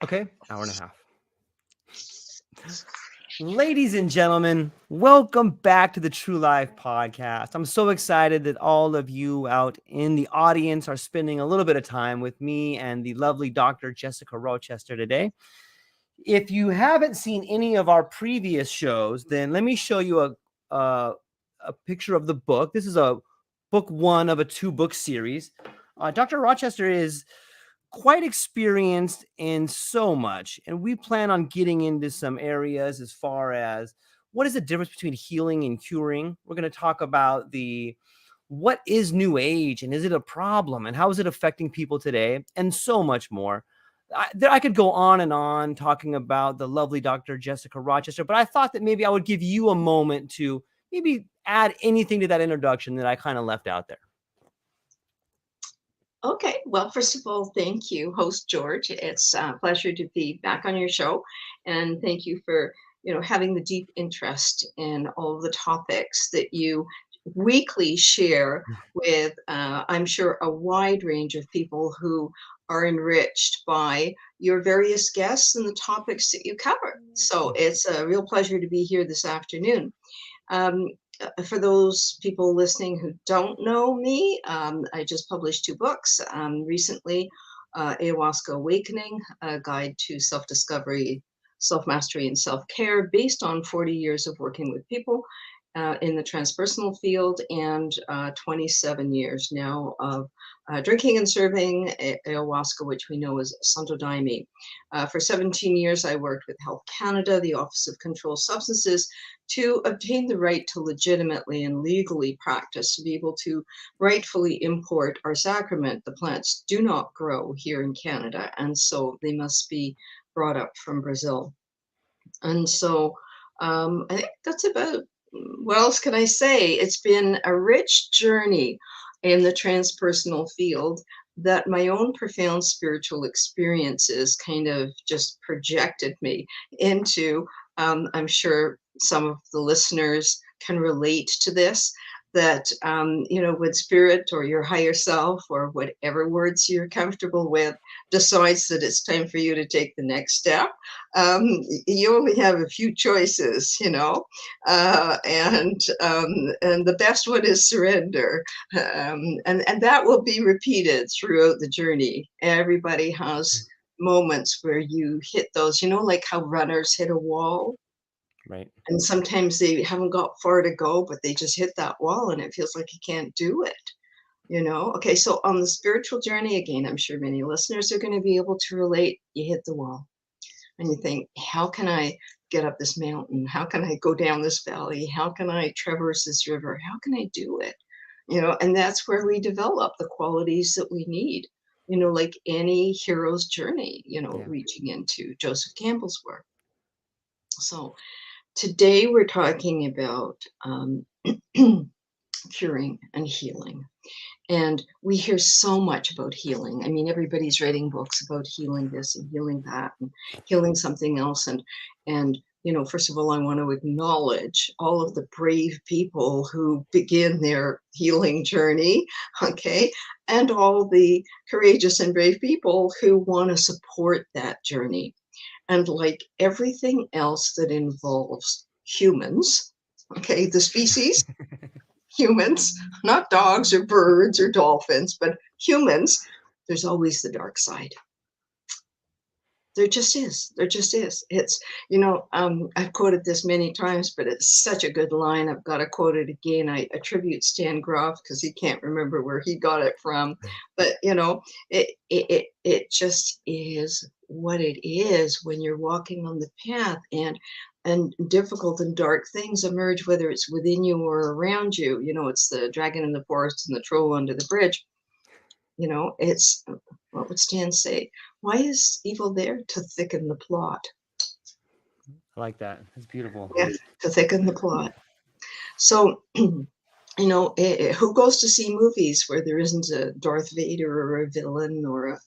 Okay, hour and a half. Ladies and gentlemen, welcome back to the True Life Podcast. I'm so excited that all of you out in the audience are spending a little bit of time with me and the lovely Dr. Jessica Rochester today. If you haven't seen any of our previous shows, then let me show you a picture of the book. This is a book one of a 2-book series. Dr. Rochester is quite experienced in so much, and we plan on getting into some areas as far as what is the difference between healing and curing. We're going to talk about what is New Age and is it a problem and how is it affecting people today, and so much more. I could go on and on talking about the lovely Dr. Jessica Rochester, but I thought that maybe I would give you a moment to maybe add anything to that introduction that I kind of left out there. Okay, well, first of all, thank you, host George. It's a pleasure to be back on your show, and thank you for having the deep interest in all of the topics that you weekly share with, I'm sure, a wide range of people who are enriched by your various guests and the topics that you cover. So it's a real pleasure to be here this afternoon. Um, for those people listening who don't know me, I just published 2 books recently. Ayahuasca Awakening, a guide to self-discovery, self-mastery, and self-care based on 40 years of working with people in the transpersonal field, and 27 years now of drinking and serving ayahuasca, which we know as Santo Daime. For 17 years, I worked with Health Canada, the Office of Controlled Substances, to obtain the right to legitimately and legally practice, to be able to rightfully import our sacrament. The plants do not grow here in Canada, and so they must be brought up from Brazil. And so I think that's about, what else can I say? It's been a rich journey in the transpersonal field that my own profound spiritual experiences kind of just projected me into. I'm sure some of the listeners can relate to this, that, when spirit or your higher self or whatever words you're comfortable with decides that it's time for you to take the next step, you only have a few choices, and the best one is surrender, and that will be repeated throughout the journey. Everybody has moments where you hit those, like how runners hit a wall. Right. And sometimes they haven't got far to go, but they just hit that wall and it feels like you can't do it. Okay, so on the spiritual journey, again, I'm sure many listeners are going to be able to relate. You hit the wall and you think, how can I get up this mountain? How can I go down this valley? How can I traverse this river? How can I do it? And that's where we develop the qualities that we need, like any hero's journey, reaching into Joseph Campbell's work. So today we're talking about curing and healing. And we hear so much about healing. I mean, everybody's writing books about healing this and healing that and healing something else. And first of all, I want to acknowledge all of the brave people who begin their healing journey, okay? And all the courageous and brave people who want to support that journey. And like everything else that involves humans, okay, the species, humans, not dogs or birds or dolphins, but humans, there's always the dark side. There just is. There just is. It's, I've quoted this many times, but it's such a good line. I've got to quote it again. I attribute Stan Grof because he can't remember where he got it from. But, it just is what it is when you're walking on the path, and difficult and dark things emerge, whether it's within you or around you. It's the dragon in the forest and the troll under the bridge. It's, what would Stan say? Why is evil there? To thicken the plot. I like that. It's beautiful. Yeah, to thicken the plot. So, who goes to see movies where there isn't a Darth Vader or a villain, or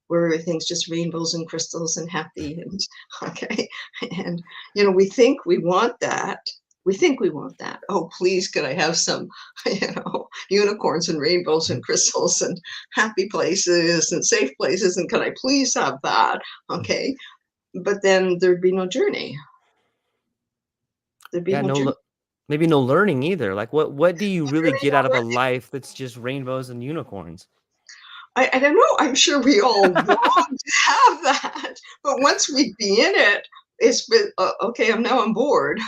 where everything's just rainbows and crystals and happy and okay? And we think we want that, We think we want that. Oh, please, could I have some, unicorns and rainbows and crystals and happy places and safe places? And can I please have that? Okay. But then there'd be no journey. There'd be Yeah, no journey. maybe no learning either. Like what do you really get out of a life that's just rainbows and unicorns? I don't know. I'm sure we all want to have that. But once we be in it, it's been, okay, I'm now on board.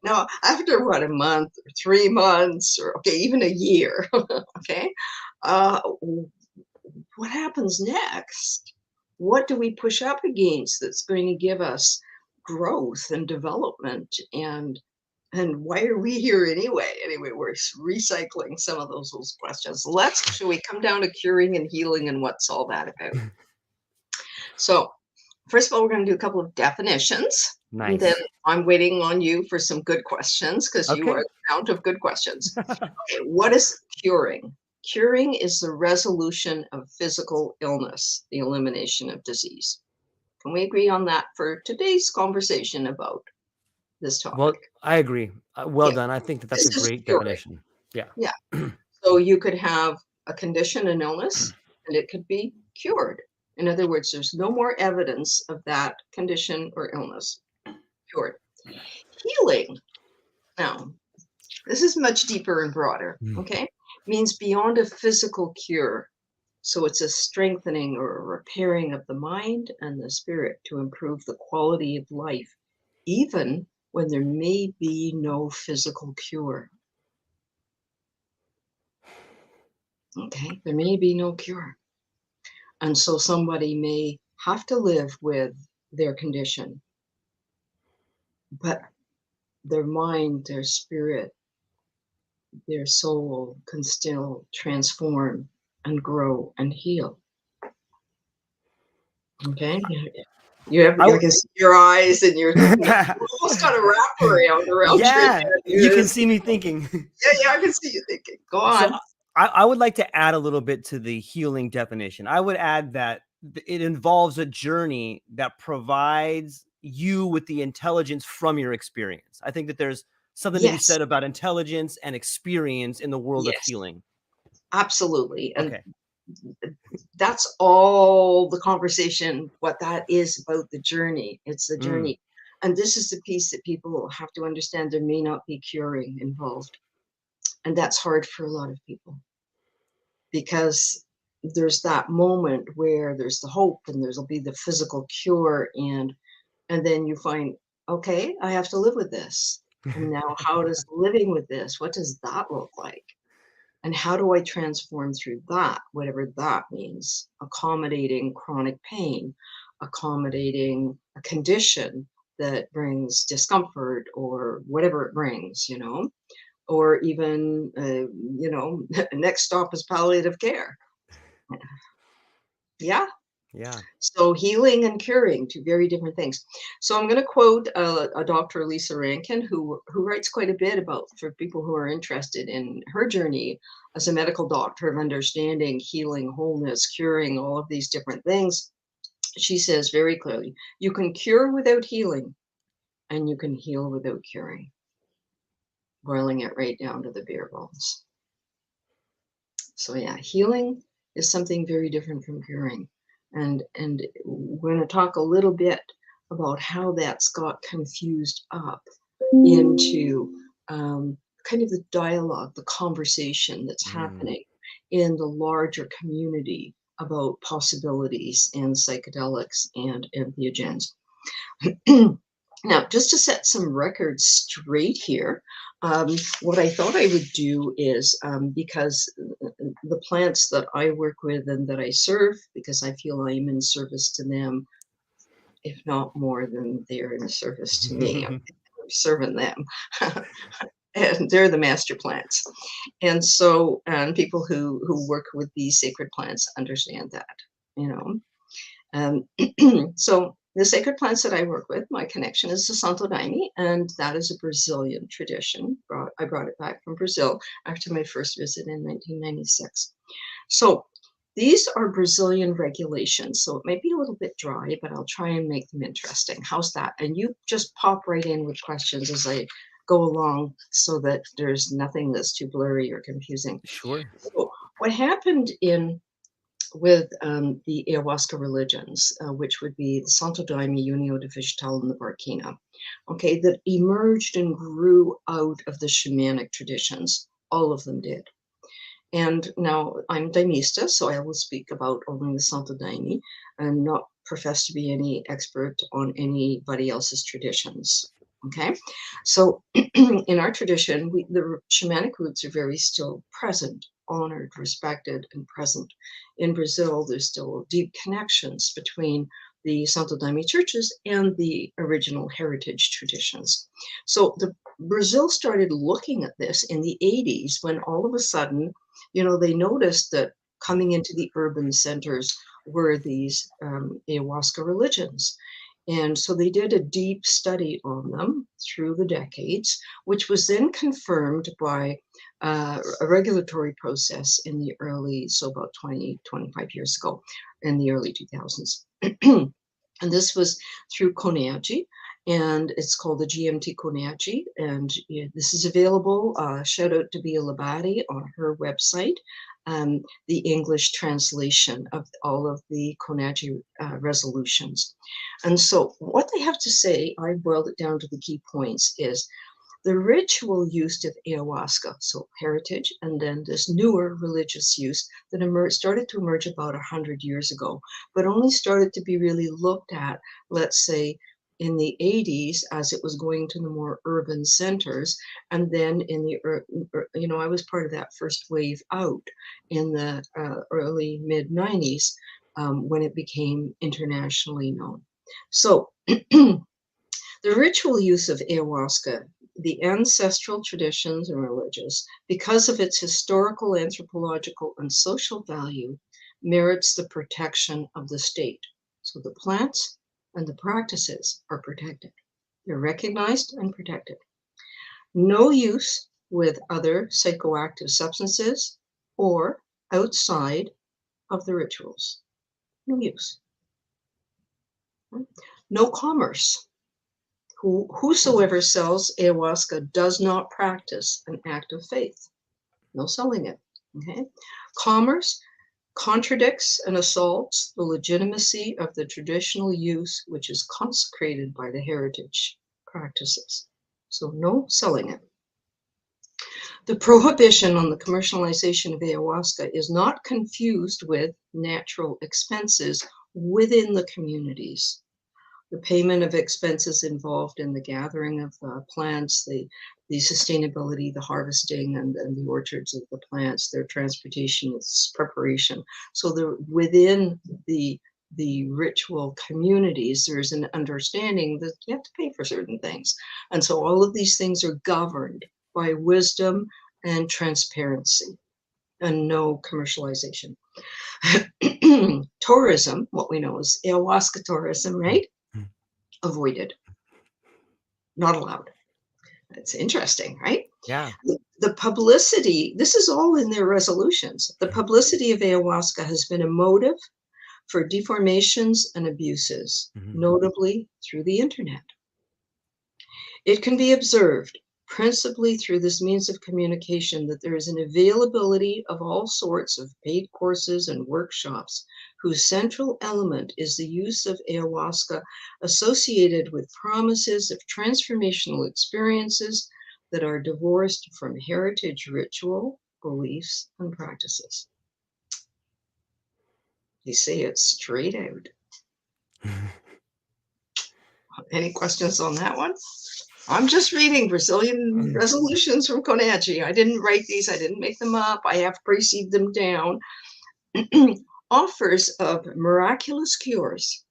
Now, after what, a month or 3 months or, okay, even a year, okay, what happens next? What do we push up against that's going to give us growth and development and why are we here anyway? Anyway, we're recycling some of those questions. Shall we come down to curing and healing and what's all that about? So, first of all, we're going to do a couple of definitions. Nice. Then I'm waiting on you for some good questions because you Okay. are the fount of good questions. Okay, what is curing? Curing is the resolution of physical illness, the elimination of disease. Can we agree on that for today's conversation about this topic? Well, I agree. Well Okay. done. I think that's a This is great curing. definition. Yeah. Yeah. So you could have a condition, an illness, and it could be cured. In other words, there's no more evidence of that condition or illness. Cured. Healing. Now, this is much deeper and broader, okay? Means beyond a physical cure. So it's a strengthening or a repairing of the mind and the spirit to improve the quality of life, even when there may be no physical cure. Okay, there may be no cure. And so somebody may have to live with their condition, but their mind, their spirit, their soul can still transform and grow and heal. Okay? I can see your eyes and you're almost got a wrap around yeah, you can your see me thinking. Yeah, I can see you thinking. Go on. So I would like to add a little bit to the healing definition. I would add that it involves a journey that provides you with the intelligence from your experience. I think that there's something to be Yes. said about intelligence and experience in the world of Yes. healing. Absolutely. And Okay. that's all the conversation, what that is about the journey. It's the journey. And this is the piece that people have to understand. There may not be curing involved. And that's hard for a lot of people because there's that moment where there's the hope and there'll be the physical cure and then you find, okay, I have to live with this. And now how does living with this, what does that look like? And how do I transform through that, whatever that means, accommodating chronic pain, accommodating a condition that brings discomfort or whatever it brings, or even, next stop is palliative care. Yeah. Yeah. So healing and curing, two very different things. So I'm going to quote a Dr. Lisa Rankin, who writes quite a bit about, for people who are interested in her journey as a medical doctor of understanding healing, wholeness, curing, all of these different things. She says very clearly, you can cure without healing and you can heal without curing. Boiling it right down to the bare bones. So yeah, healing is something very different from curing. And we're going to talk a little bit about how that's got confused up into kind of the dialogue, the conversation that's happening in the larger community about possibilities and psychedelics and entheogens. Now, just to set some records straight here, what I thought I would do is, because the plants that I work with and that I serve, because I feel I'm in service to them, if not more than they're in service to me, I'm serving them. And they're the master plants. And so, and people who work with these sacred plants understand that, So the sacred plants that I work with, my connection is to Santo Daime, and that is a Brazilian tradition. I brought it back from Brazil after my first visit in 1996. So these are Brazilian regulations, so it may be a little bit dry, but I'll try and make them interesting. How's that? And you just pop right in with questions as I go along so that there's nothing that's too blurry or confusing. Sure. So what happened with the Ayahuasca religions, which would be the Santo Daime, Unio de Vegetal, and the Barquina, okay, that emerged and grew out of the shamanic traditions. All of them did. And now I'm Daimista, so I will speak about only the Santo Daime and not profess to be any expert on anybody else's traditions. Okay, so in our tradition, the shamanic roots are very still present, honored, respected, and present. In Brazil, there's still deep connections between the Santo Daime churches and the original heritage traditions. So Brazil started looking at this in the 80s when all of a sudden, they noticed that coming into the urban centers were these ayahuasca religions. And so they did a deep study on them through the decades, which was then confirmed by a regulatory process in the early, so about 20, 25 years ago, in the early 2000s. And this was through CONAGI, and it's called the GMT CONAGI, and this is available. Shout out to Bia Labati on her website, the English translation of all of the CONAGI resolutions. And so what they have to say, I boiled it down to the key points, is the ritual use of ayahuasca, so heritage, and then this newer religious use that started to emerge about 100 years ago, but only started to be really looked at, let's say, in the 80s as it was going to the more urban centers. And then in the, I was part of that first wave out in the early mid 90s when it became internationally known. So the ritual use of ayahuasca, the ancestral traditions and religious, because of its historical, anthropological, and social value, merits the protection of the state. So the plants and the practices are protected. They're recognized and protected. No use with other psychoactive substances or outside of the rituals. No use. No commerce. Whosoever sells ayahuasca does not practice an act of faith. No selling it. Okay? Commerce contradicts and assaults the legitimacy of the traditional use, which is consecrated by the heritage practices. So no selling it. The prohibition on the commercialization of ayahuasca is not confused with natural expenses within the communities. The payment of expenses involved in the gathering of the plants, the sustainability, the harvesting, and the orchards of the plants, their transportation, its preparation. So within the ritual communities, there's an understanding that you have to pay for certain things. And so all of these things are governed by wisdom and transparency and no commercialization. Tourism, what we know is ayahuasca tourism, right? Avoided, not allowed. That's interesting, right? Yeah. The publicity, this is all in their resolutions. The publicity of ayahuasca has been a motive for deformations and abuses, notably through the internet. It can be observed, principally through this means of communication, that there is an availability of all sorts of paid courses and workshops whose central element is the use of ayahuasca associated with promises of transformational experiences that are divorced from heritage ritual, beliefs, and practices. They say it straight out. Any questions on that one? I'm just reading Brazilian resolutions from CONAGI. I didn't write these. I didn't make them up. I have preceded them down. Offers of miraculous cures,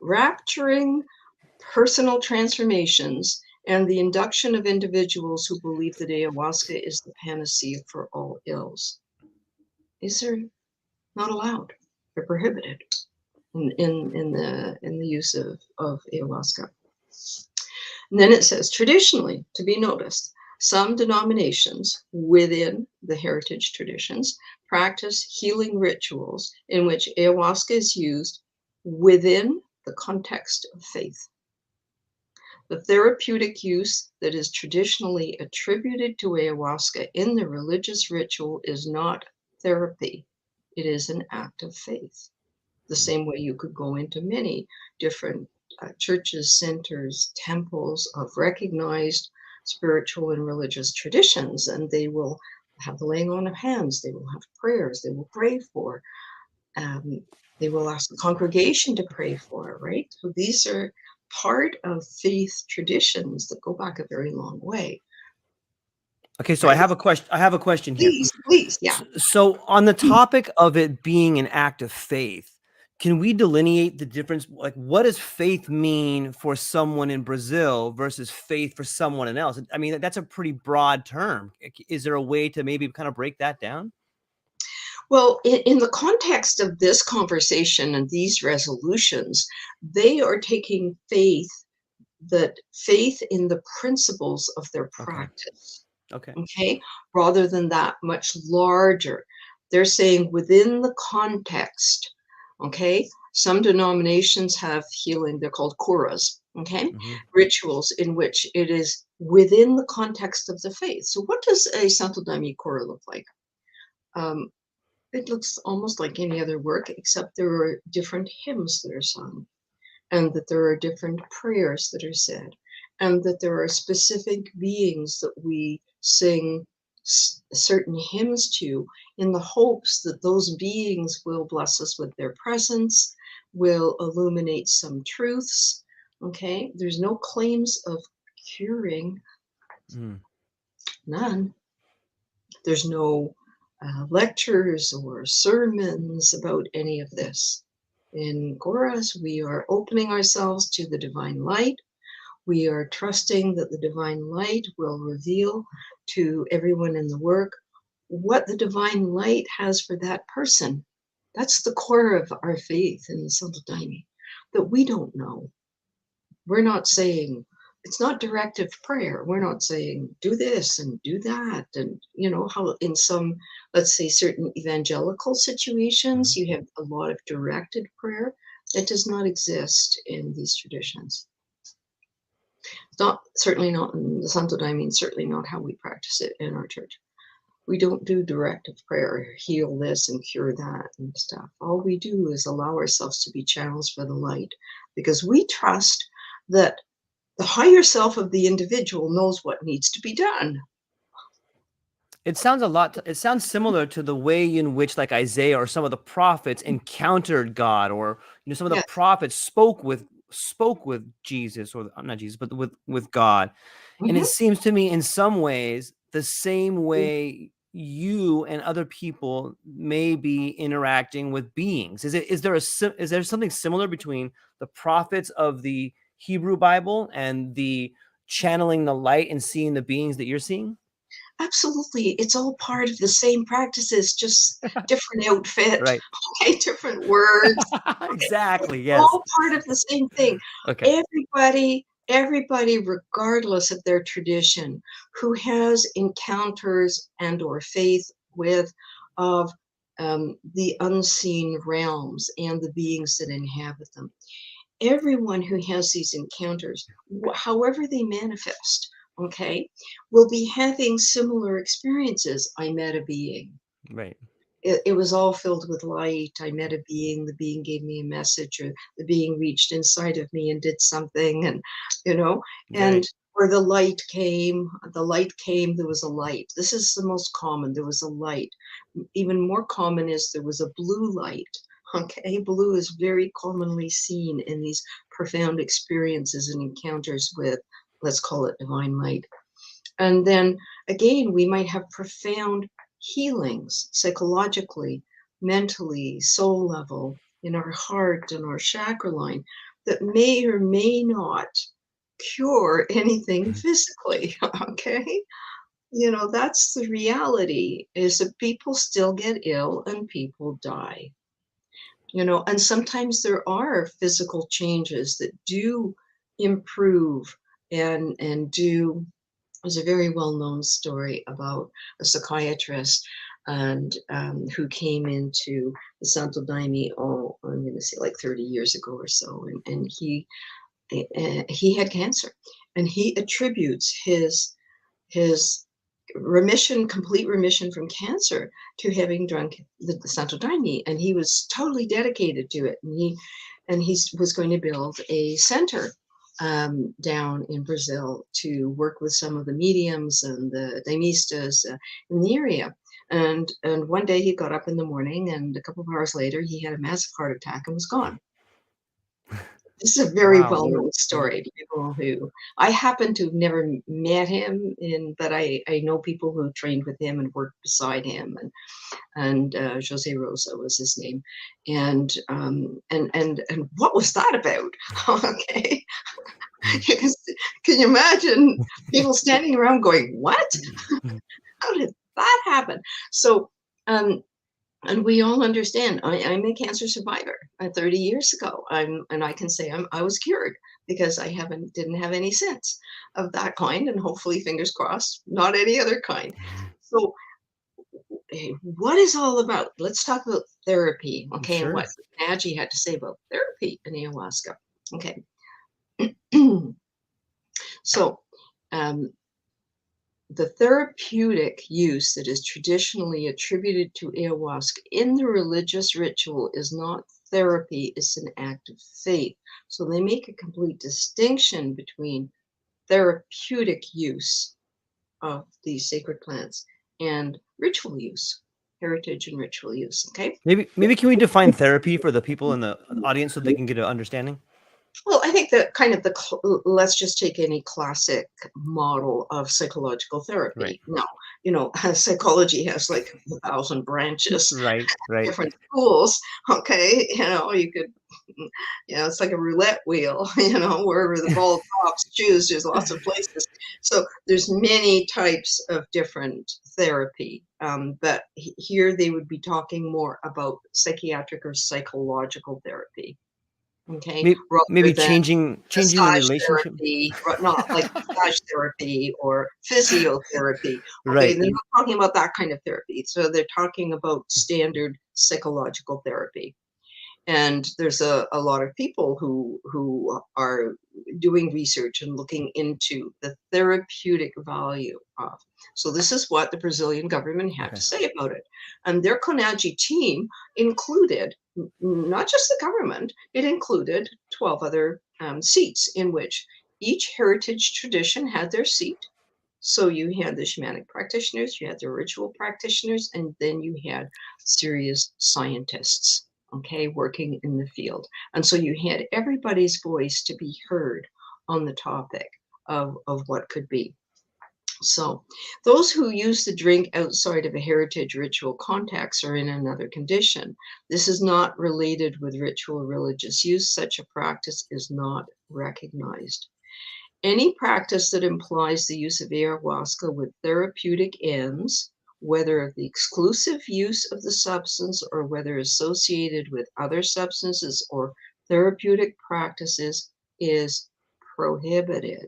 rapturing personal transformations, and the induction of individuals who believe that ayahuasca is the panacea for all ills. These are not allowed. They're prohibited in the use of ayahuasca. And then it says, traditionally, to be noticed, some denominations within the heritage traditions practice healing rituals in which ayahuasca is used within the context of faith. The therapeutic use that is traditionally attributed to ayahuasca in the religious ritual is not therapy. It is an act of faith. The same way you could go into many different churches, centers, temples of recognized spiritual and religious traditions, and they will have the laying on of hands, they will have prayers, they will pray for, um, they will ask the congregation to pray for, right? So these are part of faith traditions that go back a very long way. Okay, so I Right? have a question. I have a question here. Please, yeah. So on the topic of it being an act of faith, can we delineate the difference? Like, what does faith mean for someone in Brazil versus faith for someone else? I mean, that's a pretty broad term. Is there a way to maybe kind of break that down? Well, in the context of this conversation and these resolutions, they are taking faith in the principles of their Okay. practice, Okay. okay, rather than that much larger. They're saying within the context, okay? Some denominations have healing, they're called kuras, okay? Mm-hmm. Rituals in which it is within the context of the faith. So what does a Santo Daime kura look like? It looks almost like any other work, except there are different hymns that are sung, and that there are different prayers that are said, and that there are specific beings that we sing certain hymns to in the hopes that those beings will bless us with their presence, will illuminate some truths. Okay, there's no claims of curing, none. There's no lectures or sermons about any of this. In Goras, we are opening ourselves to the divine light. We are trusting that the divine light will reveal to everyone in the work what the divine light has for that person. That's the core of our faith in Santo Daime, that we don't know. We're not saying, it's not directive prayer. We're not saying, do this and do that. And, you know, how in some, let's say, certain evangelical situations, you have a lot of directed prayer that does not exist in these traditions. Not certainly not in the Santo Daime, certainly not how we practice it in our church. We don't do directive prayer, heal this and cure that and stuff. All we do is allow ourselves to be channels for the light, because we trust that the higher self of the individual knows what needs to be done. It sounds similar to the way in which like Isaiah or some of the prophets encountered God, or some of the Yes. prophets spoke with Jesus, or not Jesus, but with God. And it seems to me in some ways the same way you and other people may be interacting with beings. Is there something similar between the prophets of the Hebrew Bible and the channeling the light and seeing the beings that you're seeing? Absolutely. It's all part of the same practices, just different outfit, Right. okay, different words. Exactly. It's Yes. all part of the same thing. Okay. Everybody, regardless of their tradition, who has encounters and or faith with of the unseen realms and the beings that inhabit them. Everyone who has these encounters, however they manifest, okay, will be having similar experiences. I met a being. Right. It was all filled with light. I met a being, the being gave me a message, or the being reached inside of me and did something, and and Right. or the light came, there was a light. This is the most common, there was a light. Even more common is there was a blue light. Okay, blue is very commonly seen in these profound experiences and encounters with, let's call it, divine light. And then again, we might have profound healings psychologically, mentally, soul level, in our heart and our chakra line, that may or may not cure anything physically. Okay, that's the reality, is that people still get ill and people die. And sometimes there are physical changes that do improve and do. There's a very well-known story about a psychiatrist and who came into the Santo Daime, I'm going to say like 30 years ago or so, and he had cancer, and he attributes his remission, complete remission from cancer, to having drunk the Santo Daime, and he was totally dedicated to it. And he was going to build a center down in Brazil to work with some of the mediums and the daimistas in the area. And one day he got up in the morning, and a couple of hours later, he had a massive heart attack and was gone. This is a very Wow. well-known story to people who I happen to have never met him, but I know people who trained with him and worked beside him, and Jose Rosa was his name, and what was that about? Okay, can you imagine people standing around going, "What? How did that happen?" So. And we all understand. I'm a cancer survivor. 30 years ago, and I can say I was cured, because I didn't have any since of that kind, and hopefully, fingers crossed, not any other kind. So, what is all about? Let's talk about therapy, okay? Sure. And what Nagy had to say about therapy in ayahuasca. Okay. So, the therapeutic use that is traditionally attributed to ayahuasca in the religious ritual is not therapy, it's an act of faith. So they make a complete distinction between therapeutic use of these sacred plants and ritual use, heritage and ritual use. Okay. Maybe can we define therapy for the people in the audience so they can get an understanding? Well, I think that kind of let's just take any classic model of psychological therapy. Right. Now, psychology has like 1,000 branches, Right. different schools. Okay, you could, it's like a roulette wheel. Wherever the ball drops, choose. There's lots of places. So there's many types of different therapy. But here they would be talking more about psychiatric or psychological therapy. Okay, Maybe rather than changing the massage relationship. therapy, not like massage therapy or physiotherapy. Okay, Right. they're not talking about that kind of therapy. So they're talking about standard psychological therapy. And there's a lot of people who are doing research and looking into the therapeutic value of. So this is what the Brazilian government had to say about it. And their CONAGI team included not just the government, it included 12 other seats in which each heritage tradition had their seat. So you had the shamanic practitioners, you had the ritual practitioners, and then you had serious scientists, okay, working in the field. And so you had everybody's voice to be heard on the topic of what could be. So those who use the drink outside of a heritage ritual context are in another condition. This is not related with ritual religious use. Such a practice is not recognized. Any practice that implies the use of ayahuasca with therapeutic ends, whether the exclusive use of the substance or whether associated with other substances or therapeutic practices, is prohibited.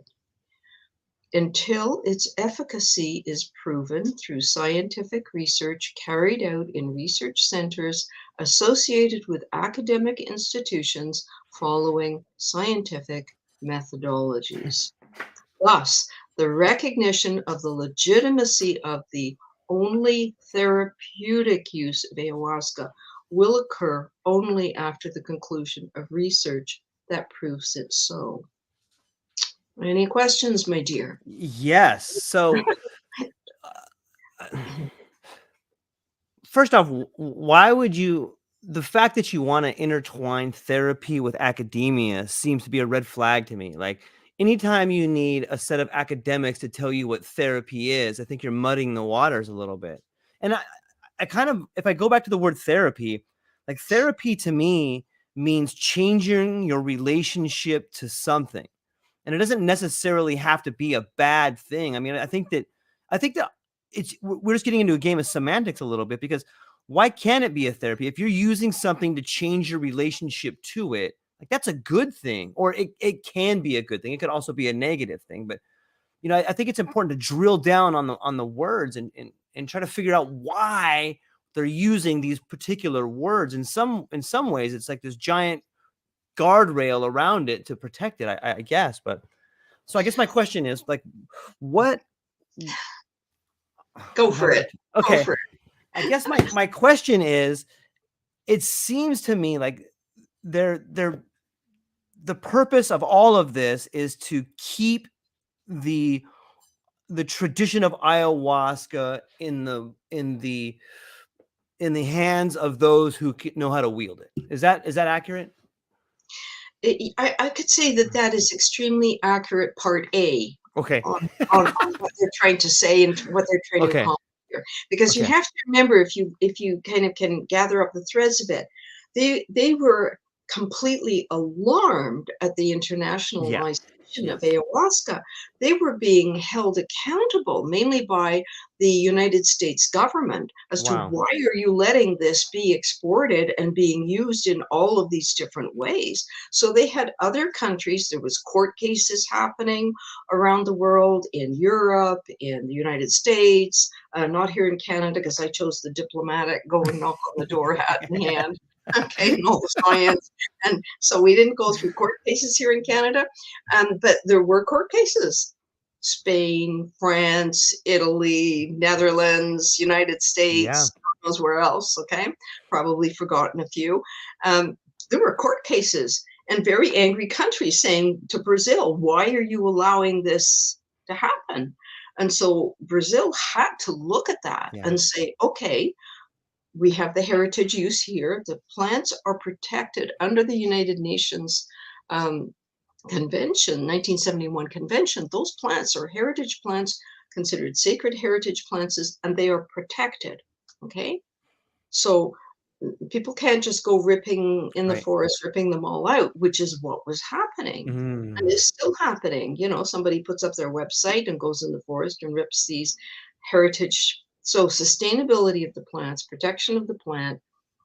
Until its efficacy is proven through scientific research carried out in research centers associated with academic institutions following scientific methodologies. Thus, the recognition of the legitimacy of the only therapeutic use of ayahuasca will occur only after the conclusion of research that proves it so. Any questions, my dear? Yes. So first off, why would the fact that you want to intertwine therapy with academia seems to be a red flag to me. Like anytime you need a set of academics to tell you what therapy is, I think you're muddying the waters a little bit. And I kind of, if I go back to the word therapy, like therapy to me means changing your relationship to something. And it doesn't necessarily have to be a bad thing. I mean, I think that we're just getting into a game of semantics a little bit, because why can't it be a therapy? If you're using something to change your relationship to it, like that's a good thing, or it can be a good thing. It could also be a negative thing. But I think it's important to drill down on the words and try to figure out why they're using these particular words. In some ways, it's like this giant guardrail around it to protect it, I guess. But So I guess my question is like, what? Go for it. Go Okay. for it. I guess my question is, it seems to me like the purpose of all of this is to keep the tradition of ayahuasca in the hands of those who know how to wield it. Is that accurate? I could say that is extremely accurate, part A, Okay. on what they're trying to say and what they're trying to Okay. accomplish here. Because you Okay. have to remember, if you kind of can gather up the threads a bit, they were completely alarmed at the internationalization of ayahuasca. They were being held accountable mainly by the United States government as to Wow. why are you letting this be exported and being used in all of these different ways. So they had other countries, there was court cases happening around the world, in Europe, in the United States, not here in Canada because I chose the diplomatic go and knock on the door hat in hand. Okay, and all the science. And so we didn't go through court cases here in Canada, but there were court cases. Spain, France, Italy, Netherlands, United States, who knows where else, okay? Probably forgotten a few. There were court cases and very angry countries saying to Brazil, why are you allowing this to happen? And so Brazil had to look at that and say, okay, we have the heritage use here. The plants are protected under the United Nations Convention, 1971 Convention. Those plants are heritage plants, considered sacred heritage plants, and they are protected, okay? So people can't just go ripping in the forest, ripping them all out, which is what was happening and is still happening. You know, somebody puts up their website and goes in the forest and rips these heritage. So sustainability of the plants, protection of the plant,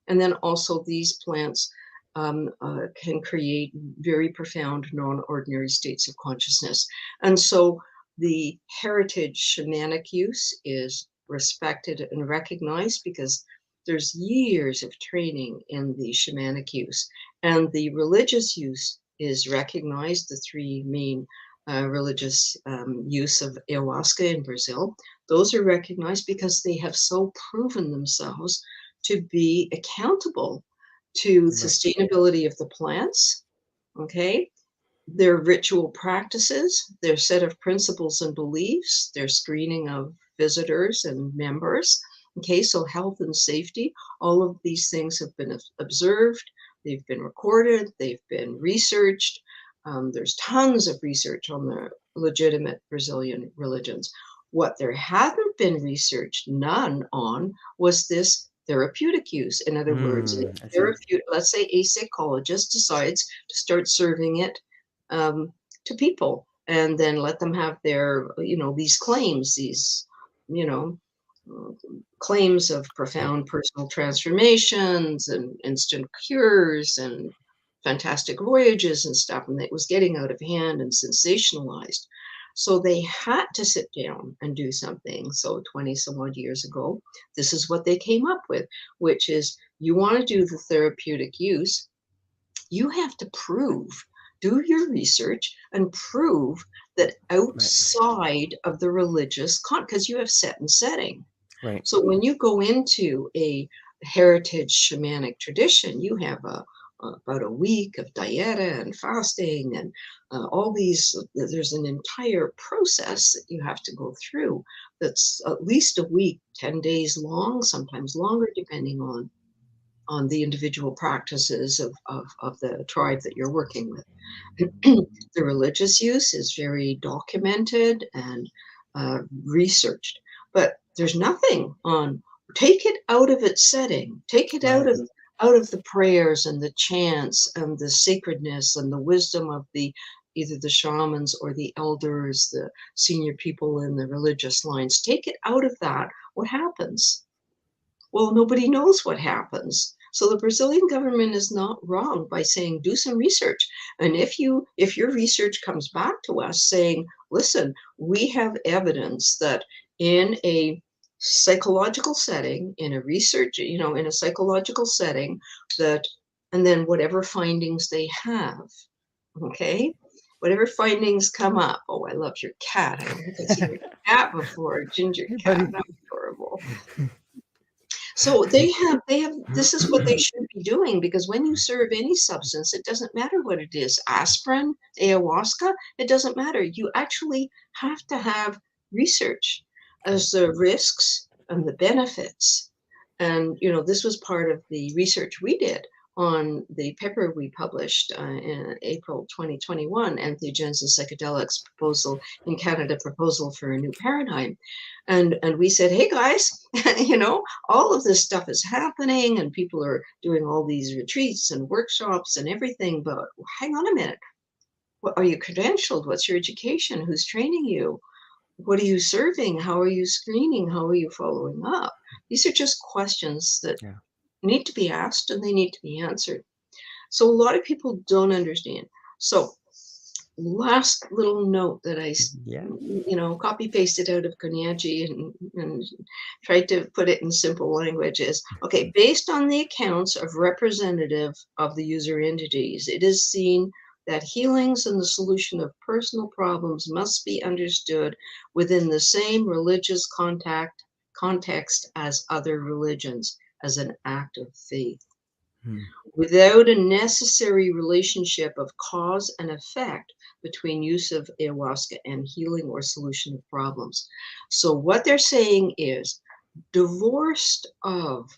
and then also these plants can create very profound non-ordinary states of consciousness. And so the heritage shamanic use is respected and recognized because there's years of training in the shamanic use, and the religious use is recognized. The three main religious use of ayahuasca in Brazil, those are recognized because they have so proven themselves to be accountable to sustainability of the plants, okay? Their ritual practices, their set of principles and beliefs, their screening of visitors and members. Okay, so health and safety, all of these things have been observed, they've been recorded, they've been researched. There's tons of research on the legitimate Brazilian religions. What there hadn't been researched, none on, was this therapeutic use. In other words, let's say a psychologist decides to start serving it to people and then let them have their, these claims, these, claims of profound personal transformations and instant cures and fantastic voyages and stuff, and it was getting out of hand and sensationalized. So they had to sit down and do something. So 20 some odd years ago, this is what they came up with, which is you want to do the therapeutic use, you have to do your research and prove that outside of the religious, because you have set and setting. Right. So when you go into a heritage shamanic tradition, you have about a week of dieta and fasting and all these, there's an entire process that you have to go through that's at least a week, 10 days long, sometimes longer, depending on the individual practices of the tribe that you're working with. The religious use is very documented and researched, but there's nothing on take it out of its setting, take it out of the prayers and the chants and the sacredness and the wisdom of either the shamans or the elders, the senior people in the religious lines. Take it out of that. What happens? Well, nobody knows what happens. So the Brazilian government is not wrong by saying, do some research. And if your research comes back to us saying, listen, we have evidence that in a psychological setting, in a psychological setting, that, and then whatever findings they have, okay, whatever findings come up. Oh, I love your cat. I don't think I've seen your cat before. A ginger Hey, cat. buddy. That was adorable. So they have, this is what they should be doing, because when you serve any substance, it doesn't matter what it is, aspirin, ayahuasca, it doesn't matter. You actually have to have research as the risks and the benefits. And, this was part of the research we did on the paper we published in April 2021, Entheogens and Psychedelics Proposal in Canada, Proposal for a New Paradigm. And we said, hey guys, all of this stuff is happening and people are doing all these retreats and workshops and everything, but hang on a minute. What, are you credentialed? What's your education? Who's training you? What are you serving? How are you screening? How are you following up? These are just questions that Yeah. need to be asked and they need to be answered. So a lot of people don't understand. So last little note that I Yeah. copy pasted out of Koniaji and tried to put it in simple language is, okay, based on the accounts of representative of the user entities, it is seen that healings and the solution of personal problems must be understood within the same religious context as other religions, as an act of faith, without a necessary relationship of cause and effect between use of ayahuasca and healing or solution of problems. So what they're saying is, divorced of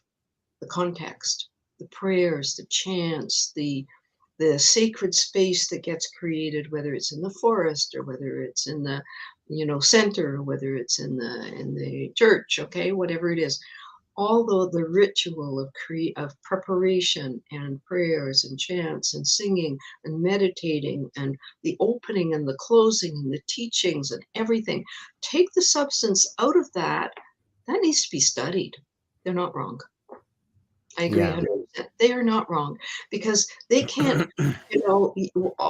the context, the prayers, the chants, the sacred space that gets created, whether it's in the forest or whether it's in the center, or whether it's in the church, okay, whatever it is, although the ritual of preparation and prayers and chants and singing and meditating and the opening and the closing and the teachings and everything, take the substance out of that, that needs to be studied. They're not wrong. I agree Yeah. 100%. They are not wrong, because they can't,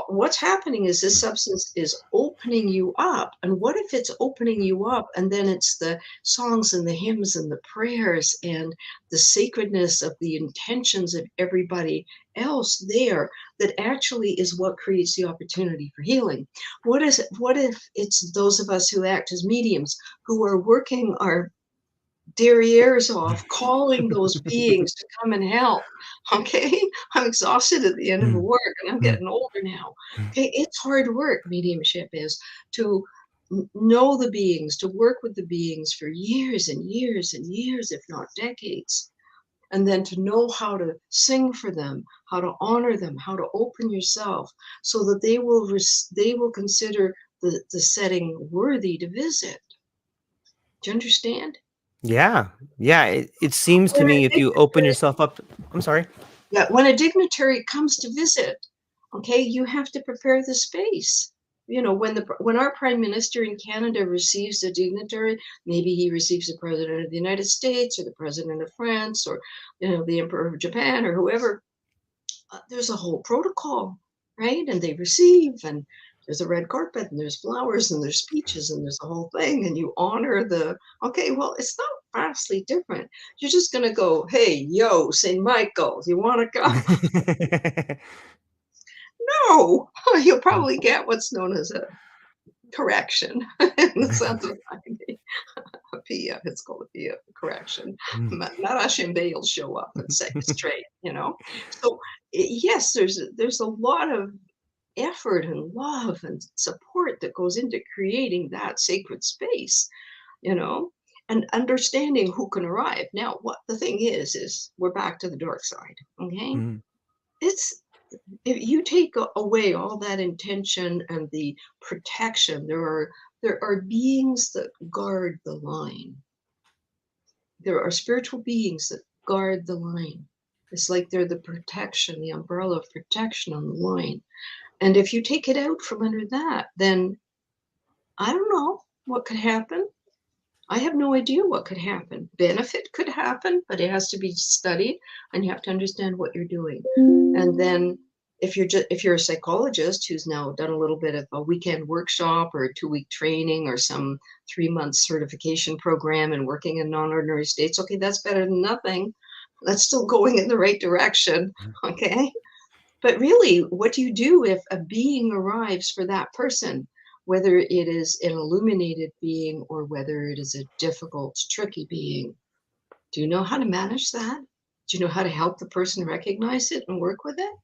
what's happening is this substance is opening you up. And what if it's opening you up and then it's the songs and the hymns and the prayers and the sacredness of the intentions of everybody else there that actually is what creates the opportunity for healing? What if it's those of us who act as mediums who are working our derrieres off, calling those beings to come and help? Okay, I'm exhausted at the end of the work and I'm getting older now. Okay, it's hard work. Mediumship is to know the beings, to work with the beings for years and years and years, if not decades, and then to know how to sing for them, how to honor them, how to open yourself so that they will consider the setting worthy to visit. Do you understand? Yeah. Yeah. It seems to When a me if you open dignitary, yourself up, I'm sorry. yeah, when a dignitary comes to visit, okay, you have to prepare the space. When our prime minister in Canada receives a dignitary, maybe he receives the president of the United States or the president of France or the emperor of Japan or whoever. There's a whole protocol, right? And they receive, and there's a red carpet, and there's flowers, and there's speeches, and there's a whole thing, and you honor the. Okay, well, it's not vastly different. You're just gonna go, hey, yo, St. Michael, you want to go? No, you'll probably get what's known as a correction in the Santo Daime. A PIA, it's called a PIA, correction. Marashimbe will show up and set you straight, So yes, there's a lot of effort and love and support that goes into creating that sacred space, you know, and understanding who can arrive. Now, what the thing is we're back to the dark side, okay? It's if you take away all that intention and the protection, there are beings that guard the line. There are spiritual beings that guard the line. It's like they're the protection, the umbrella of protection on the line. And if you take it out from under that, then I don't know what could happen. I have no idea what could happen. Benefit could happen, but it has to be studied and you have to understand what you're doing. And then if you're a psychologist who's now done a little bit of a weekend workshop or a 2-week training or some 3-month certification program and working in non-ordinary states, okay, that's better than nothing. That's still going in the right direction. Okay. But really, what do you do if a being arrives for that person, whether it is an illuminated being or whether it is a difficult, tricky being? Do you know how to manage that? Do you know how to help the person recognize it and work with it?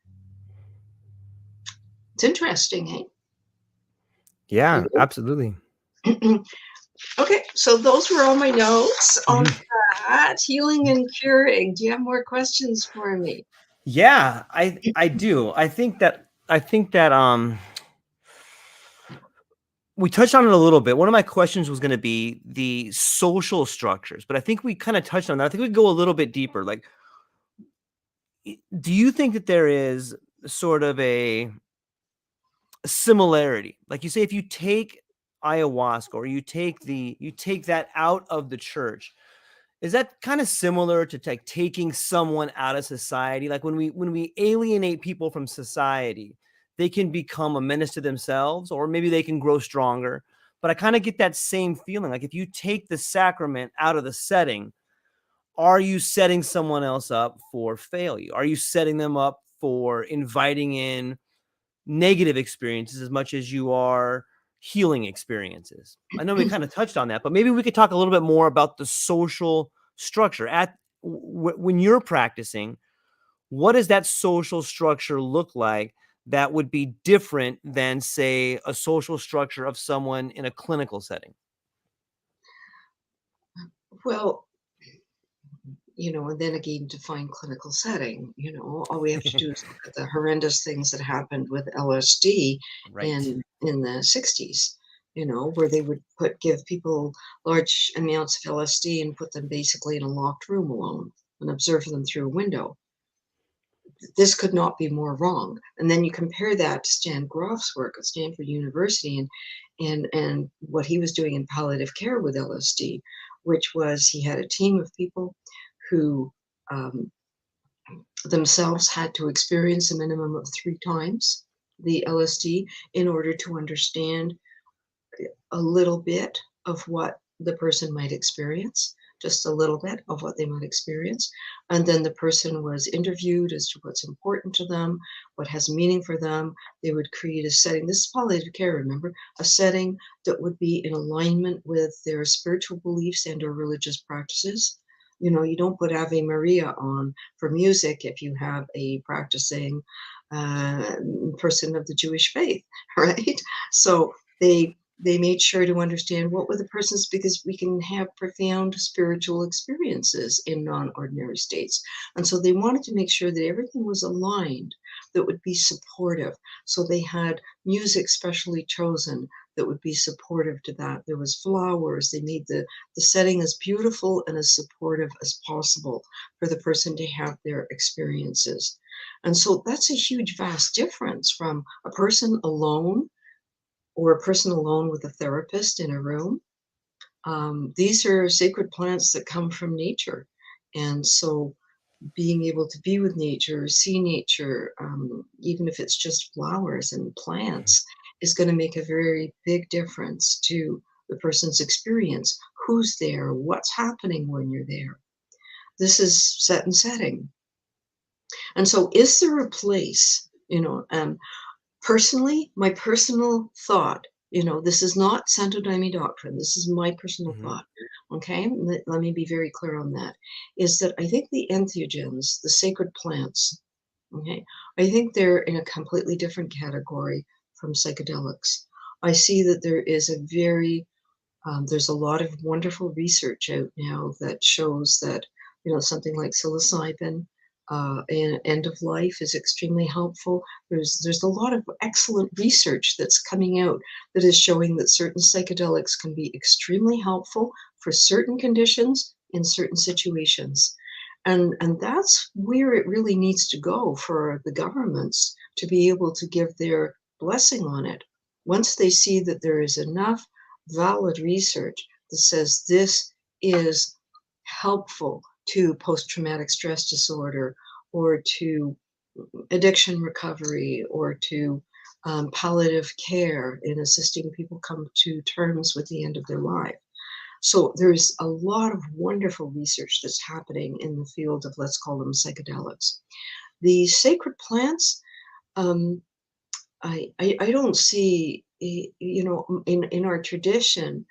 It's interesting, eh? Yeah, absolutely. Okay, so those were all my notes on Mhm. that. Healing and curing. Do you have more questions for me? Yeah, I do. I think that we touched on it a little bit. One of my questions was going to be the social structures, but I think we kind of touched on that. I think we go a little bit deeper. Like, do you think that there is sort of a similarity? Like you say, if you take ayahuasca or you take that out of the church, is that kind of similar to like taking someone out of society? Like when we alienate people from society, they can become a menace to themselves, or maybe they can grow stronger. But I kind of get that same feeling. Like if you take the sacrament out of the setting, are you setting someone else up for failure? Are you setting them up for inviting in negative experiences as much as you are healing experiences? I know we kind of touched on that, but maybe we could talk a little bit more about the social structure at when you're practicing. What does that social structure look like that would be different than, say, a social structure of someone in a clinical setting? Well, and then again, define clinical setting. All we have to do is look at the horrendous things that happened with LSD Right. in the 60s, where they would give people large amounts of LSD and put them basically in a locked room alone and observe them through a window. This could not be more wrong. And then you compare that to Stan Grof's work at Stanford University and what he was doing in palliative care with LSD, which was he had a team of people who um, themselves had to experience a minimum of 3 times the LSD in order to understand a little bit of what the person might experience, just a little bit of what they might experience. And then the person was interviewed as to what's important to them, what has meaning for them. They would create a setting. This is palliative care, remember, a setting that would be in alignment with their spiritual beliefs and or religious practices. You don't put Ave Maria on for music if you have a practicing uh, person of the Jewish faith, right? So they made sure to understand what were the persons, because we can have profound spiritual experiences in non-ordinary states. And so they wanted to make sure that everything was aligned, that would be supportive. So they had music specially chosen that would be supportive to that. There was flowers. They made the setting as beautiful and as supportive as possible for the person to have their experiences. And so that's a huge, vast difference from a person alone or a person alone with a therapist in a room. These are sacred plants that come from nature. And so being able to be with nature, see nature, even if it's just flowers and plants, is going to make a very big difference to the person's experience. Who's there? What's happening when you're there? This is set and setting. And so, is there a place, personally, my personal thought, this is not Santo Daime doctrine. This is my personal Mhm. thought. Okay, let me be very clear on that. Is that I think the entheogens, the sacred plants, okay, I think they're in a completely different category from psychedelics. I see that there's a lot of wonderful research out now that shows that something like psilocybin in end of life is extremely helpful. There's a lot of excellent research that's coming out that is showing that certain psychedelics can be extremely helpful for certain conditions in certain situations. And that's where it really needs to go for the governments to be able to give their blessing on it. Once they see that there is enough valid research that says this is helpful to post-traumatic stress disorder or to addiction recovery or to palliative care in assisting people come to terms with the end of their life. So there's a lot of wonderful research that's happening in the field of, let's call them psychedelics. The sacred plants, I don't see, in our tradition,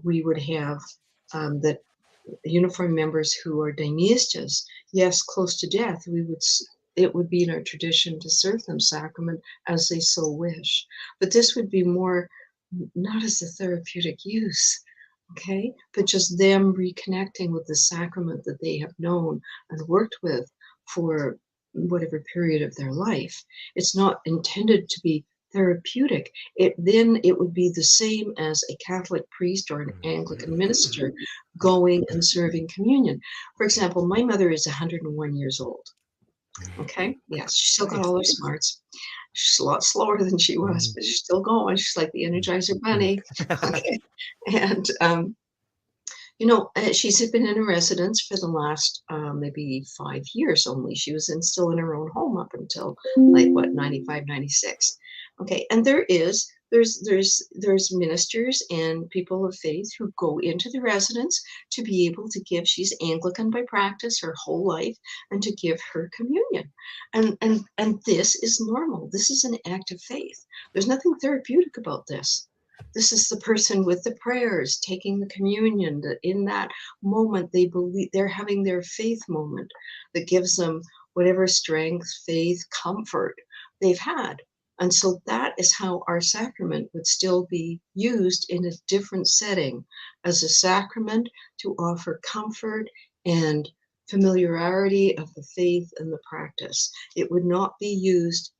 we would have that uniform members who are Daimistas, yes, close to death, it would be in our tradition to serve them sacrament as they so wish. But this would be more not as a therapeutic use, okay, but just them reconnecting with the sacrament that they have known and worked with for whatever period of their life. It's not intended to be therapeutic. It would be the same as a Catholic priest or an Anglican minister going and serving communion. For example, my mother is 101 years old. Okay, yes, she's still got all her smarts. She's a lot slower than she was, but she's still going. She's like the Energizer Bunny. Okay, and she's been in a residence for the last maybe 5 years only. She was still in her own home up until like what 95, 96. Okay, and there's ministers and people of faith who go into the residence to be able to give. She's Anglican by practice her whole life, and to give her communion, and this is normal. This is an act of faith. There's nothing therapeutic about this. This is the person with the prayers taking the communion, that in that moment they believe they're having their faith moment that gives them whatever strength, faith, comfort they've had. And so that is how our sacrament would still be used in a different setting as a sacrament to offer comfort and familiarity of the faith and the practice. It would not be used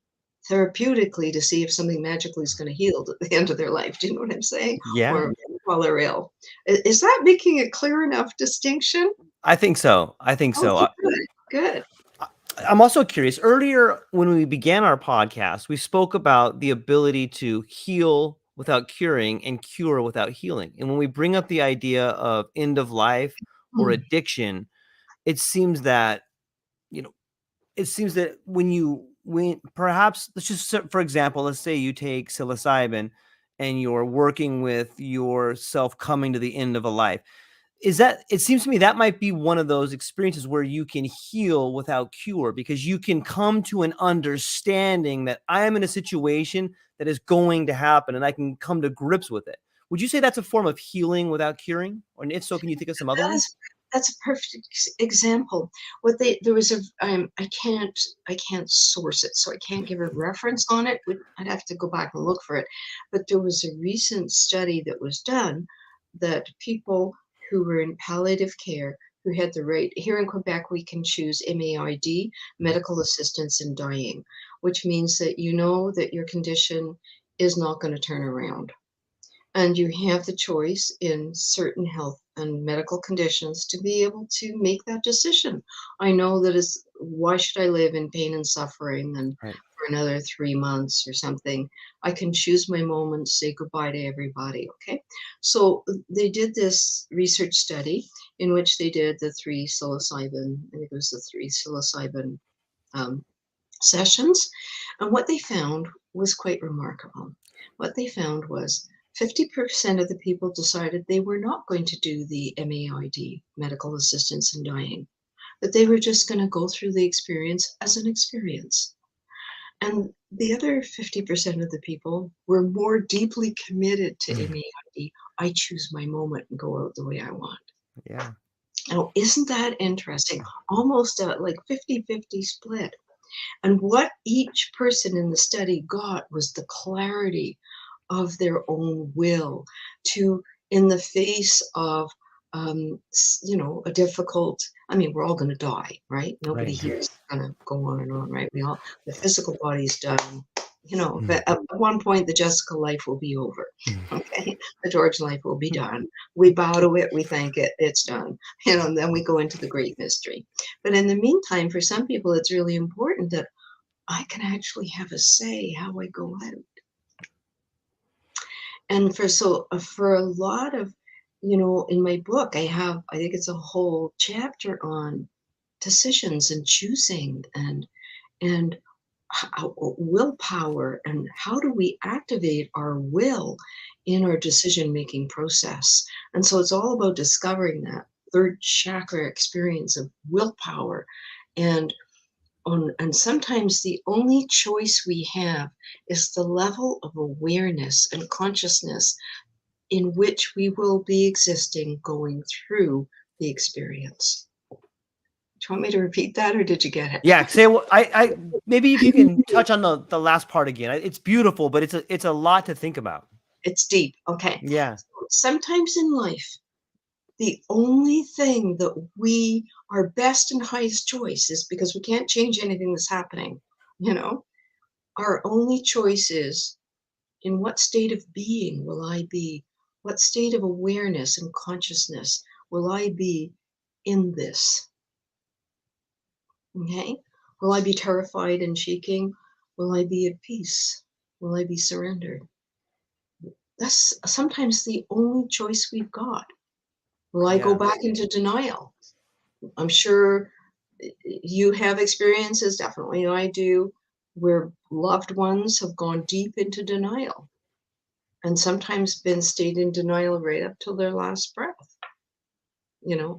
therapeutically to see if something magically is going to heal at the end of their life. Do you know what I'm saying? Yeah, Or while they're ill. Is that making a clear enough distinction? I think so. Okay, good. Good. I'm also curious. Earlier, when we began our podcast, we spoke about the ability to heal without curing and cure without healing. And when we bring up the idea of end of life or Mm, addiction, it seems that, you know, when perhaps, let's just for example, let's say you take psilocybin and you're working with yourself coming to the end of a life. It seems to me that might be one of those experiences where you can heal without cure, because you can come to an understanding that I am in a situation that is going to happen and I can come to grips with it. Would you say that's a form of healing without curing? Or if so, can you think of some other ones? that's a perfect example. There was I can't source it, so I can't give a reference on it. I'd have to go back and look for it. But there was a recent study that was done that people who were in palliative care who had the right here in Quebec, we can choose MAID, medical assistance in dying, which means that you know that your condition is not going to turn around. And you have the choice in certain health and medical conditions to be able to make that decision. I know that is why should I live in pain and suffering and Right. for another 3 months or something? I can choose my moments, say goodbye to everybody. Okay. So they did this research study in which they did the three psilocybin, I think it was the three psilocybin um, sessions. And what they found was quite remarkable. What they found was 50% of the people decided they were not going to do the MAID, medical assistance in dying, that they were just going to go through the experience as an experience. And the other 50% of the people were more deeply committed to MAID. I choose my moment and go out the way I want. Yeah. Now, isn't that interesting? Almost like 50-50 split. And what each person in the study got was the clarity of their own will to, in the face of, a difficult, I mean, we're all going to die, right? Nobody Right. here is going to go on and on, right? The physical body's done. Mm. But at one point, the Jessica life will be over. Mm. Okay, the George life will be done. We bow to it, we thank it, it's done. And then we go into the great mystery. But in the meantime, for some people, it's really important that I can actually have a say how I go out. And for a lot of, in my book, I think it's a whole chapter on decisions and choosing and how, willpower, and how do we activate our will in our decision making process. And so it's all about discovering that third chakra experience of willpower and and sometimes the only choice we have is the level of awareness and consciousness in which we will be existing going through the experience. Do you want me to repeat that, or did you get it? Yeah, say what I maybe if you can touch on the last part again. It's beautiful, but it's a lot to think about. It's deep. Okay. Yeah. So sometimes in life, the only thing that our best and highest choice is, because we can't change anything that's happening, you know, our only choice is, in what state of being will I be? What state of awareness and consciousness will I be in this? Okay? Will I be terrified and shaking? Will I be at peace? Will I be surrendered? That's sometimes the only choice we've got. Will I go Yeah. back into denial? I'm sure you have experiences, definitely I do, where loved ones have gone deep into denial and sometimes stayed in denial right up till their last breath.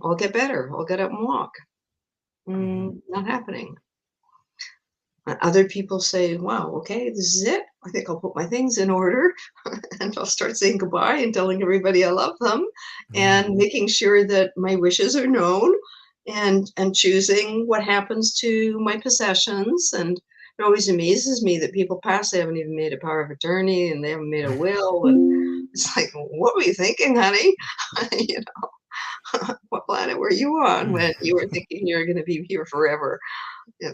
I'll get better. I'll get up and walk. Mhm. Not happening. Other people say, wow, okay, this is it. I think I'll put my things in order and I'll start saying goodbye and telling everybody I love them and making sure that my wishes are known and choosing what happens to my possessions. And it always amazes me that people pass, they haven't even made a power of attorney and they haven't made a will. And it's like, what were you thinking, honey? you what planet were you on when you were thinking you're going to be here forever? Yeah.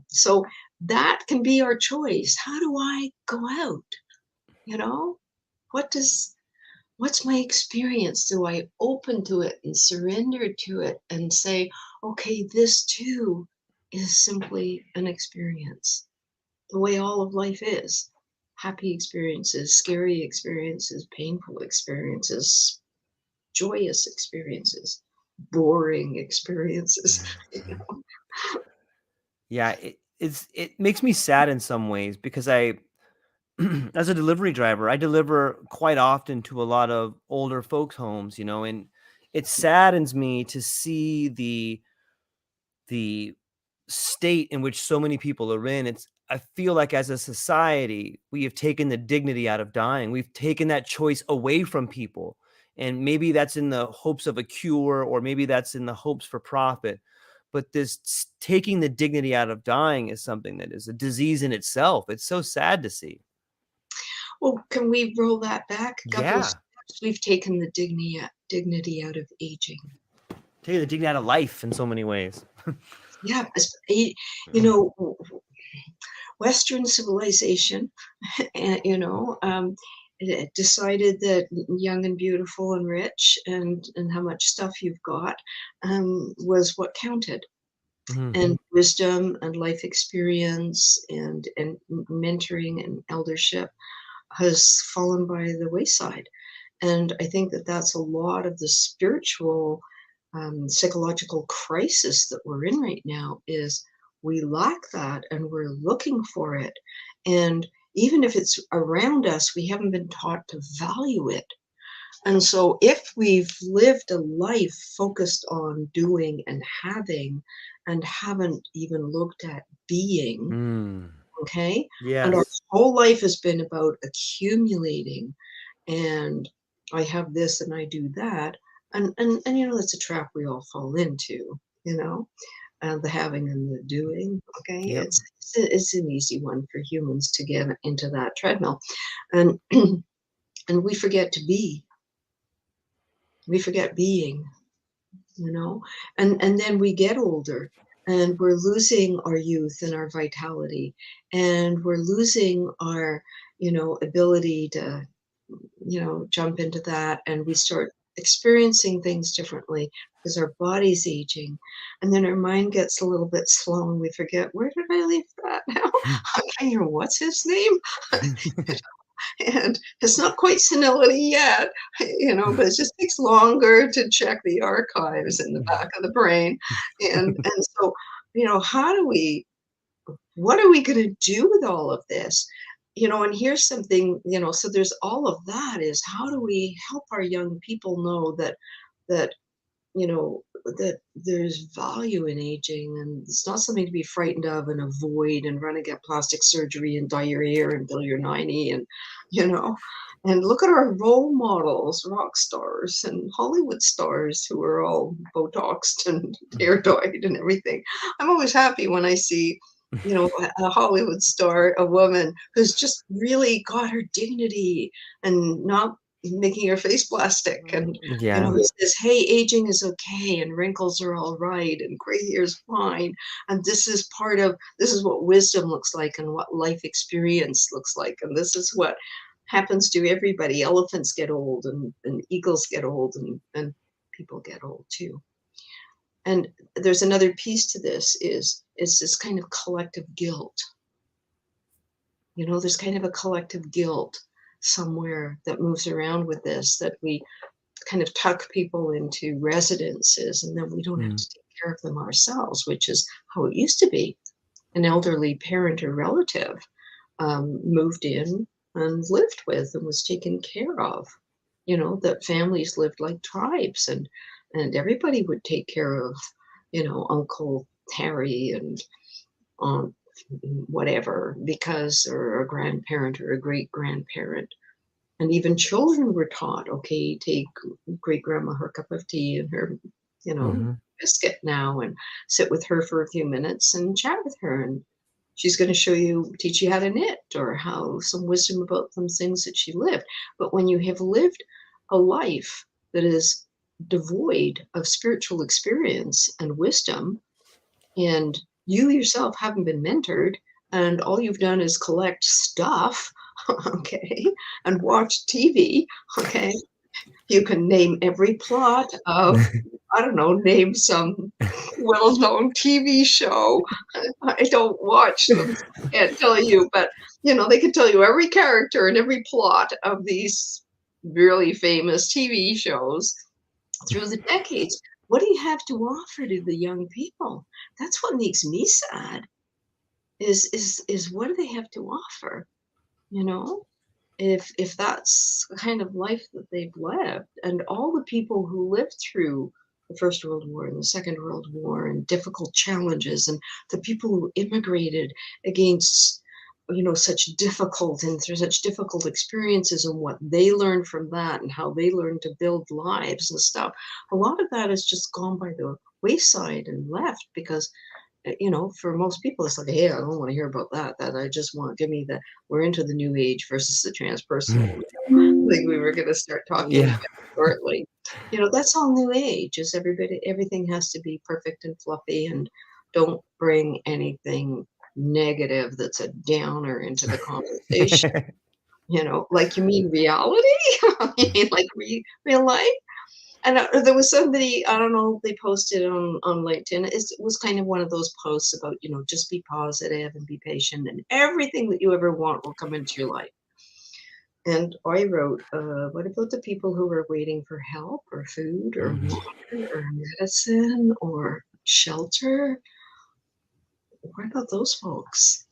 So that can be our choice. How do I go out? You know, what does what's my experience? Do I open to it and surrender to it and say, okay, this too is simply an experience, the way all of life is. Happy experiences, scary experiences, painful experiences, joyous experiences, boring experiences. Yeah, it makes me sad in some ways because I as a delivery driver, I deliver quite often to a lot of older folks' homes, and it saddens me to see the state in which so many people are in. I feel like as a society, we have taken the dignity out of dying. We've taken that choice away from people. And maybe that's in the hopes of a cure, or maybe that's in the hopes for profit. But taking the dignity out of dying is something that is a disease in itself. It's so sad to see. Well, can we roll that back a couple of Yeah. steps? We've taken the dignity out of aging. Taking the dignity out of life in so many ways. Yeah, you know, Western civilization, it decided that young and beautiful and rich and how much stuff you've got was what counted. Mhm. And wisdom and life experience and mentoring and eldership has fallen by the wayside. And I think that that's a lot of the spiritual, psychological crisis that we're in right now is we lack that and we're looking for it. And even if it's around us, we haven't been taught to value it. And so if we've lived a life focused on doing and having and haven't even looked at being, Mm. okay? And our Yes. whole life has been about accumulating and I have this and I do that. And that's a trap we all fall into, you know, the having and the doing. Okay. Yep. It's an easy one for humans to get into that treadmill. And and we forget to be. We forget being, and then we get older and we're losing our youth and our vitality and we're losing our ability to jump into that and we start experiencing things differently because our body's aging and then our mind gets a little bit slow and we forget where did I leave that now. What's his name. And it's not quite senility yet, but it just takes longer to check the archives in the back of the brain. And so, how do we what are we going to do with all of this? And here's something, so there's all of that is how do we help our young people know that that there's value in aging, and it's not something to be frightened of and avoid and run and get plastic surgery and dye your hair until you're 90, and you know. And look at our role models, rock stars and Hollywood stars who are all Botoxed and hair dyed and everything. I'm always happy when I see, a Hollywood star, a woman who's just really got her dignity and not making her face plastic, and Yeah. who says, hey, aging is okay and wrinkles are all right and gray hair is fine, and this is what wisdom looks like and what life experience looks like, and this is what happens to everybody. Elephants get old, and eagles get old, and people get old too. And there's another piece to this, is it's this kind of collective guilt. There's kind of a collective guilt somewhere that moves around with this, that we kind of tuck people into residences and then we don't have to take care of them ourselves, which is how it used to be. An elderly parent or relative moved in and lived with and was taken care of. That families lived like tribes, and everybody would take care of, Uncle Harry and Aunt whatever, because, or a grandparent or a great grandparent. And even children were taught, okay, take great grandma her cup of tea and her, biscuit now, and sit with her for a few minutes and chat with her. And she's going to teach you how to knit, or how some wisdom about some things that she lived. But when you have lived a life that is devoid of spiritual experience and wisdom, and you yourself haven't been mentored, and all you've done is collect stuff, okay, and watch TV, okay, you can name every plot of, I don't know, name some well-known TV show. I don't watch them, so I can't tell you, but they can tell you every character and every plot of these really famous TV shows through the decades. What do you have to offer to the young people? That's what makes me sad. Is what do they have to offer? If that's the kind of life that they've lived, and all the people who lived through the First World War and the Second World War and difficult challenges, and the people who immigrated against such difficult and through such difficult experiences, and what they learned from that and how they learned to build lives and stuff, a lot of that has just gone by the wayside and left, because for most people, it's like, hey, I don't want to hear about that. That I just want, we're into the new age versus the transpersonal. Like we were going to start talking Yeah. about shortly. That's all new age. Is everything has to be perfect and fluffy, and don't bring anything negative that's a downer into the conversation. Like, you mean reality? You mean like real life? And there was somebody, I don't know, they posted on LinkedIn. It was kind of one of those posts about, just be positive and be patient, and everything that you ever want will come into your life. And I wrote, what about the people who are waiting for help or food or water or medicine or shelter? What about those folks?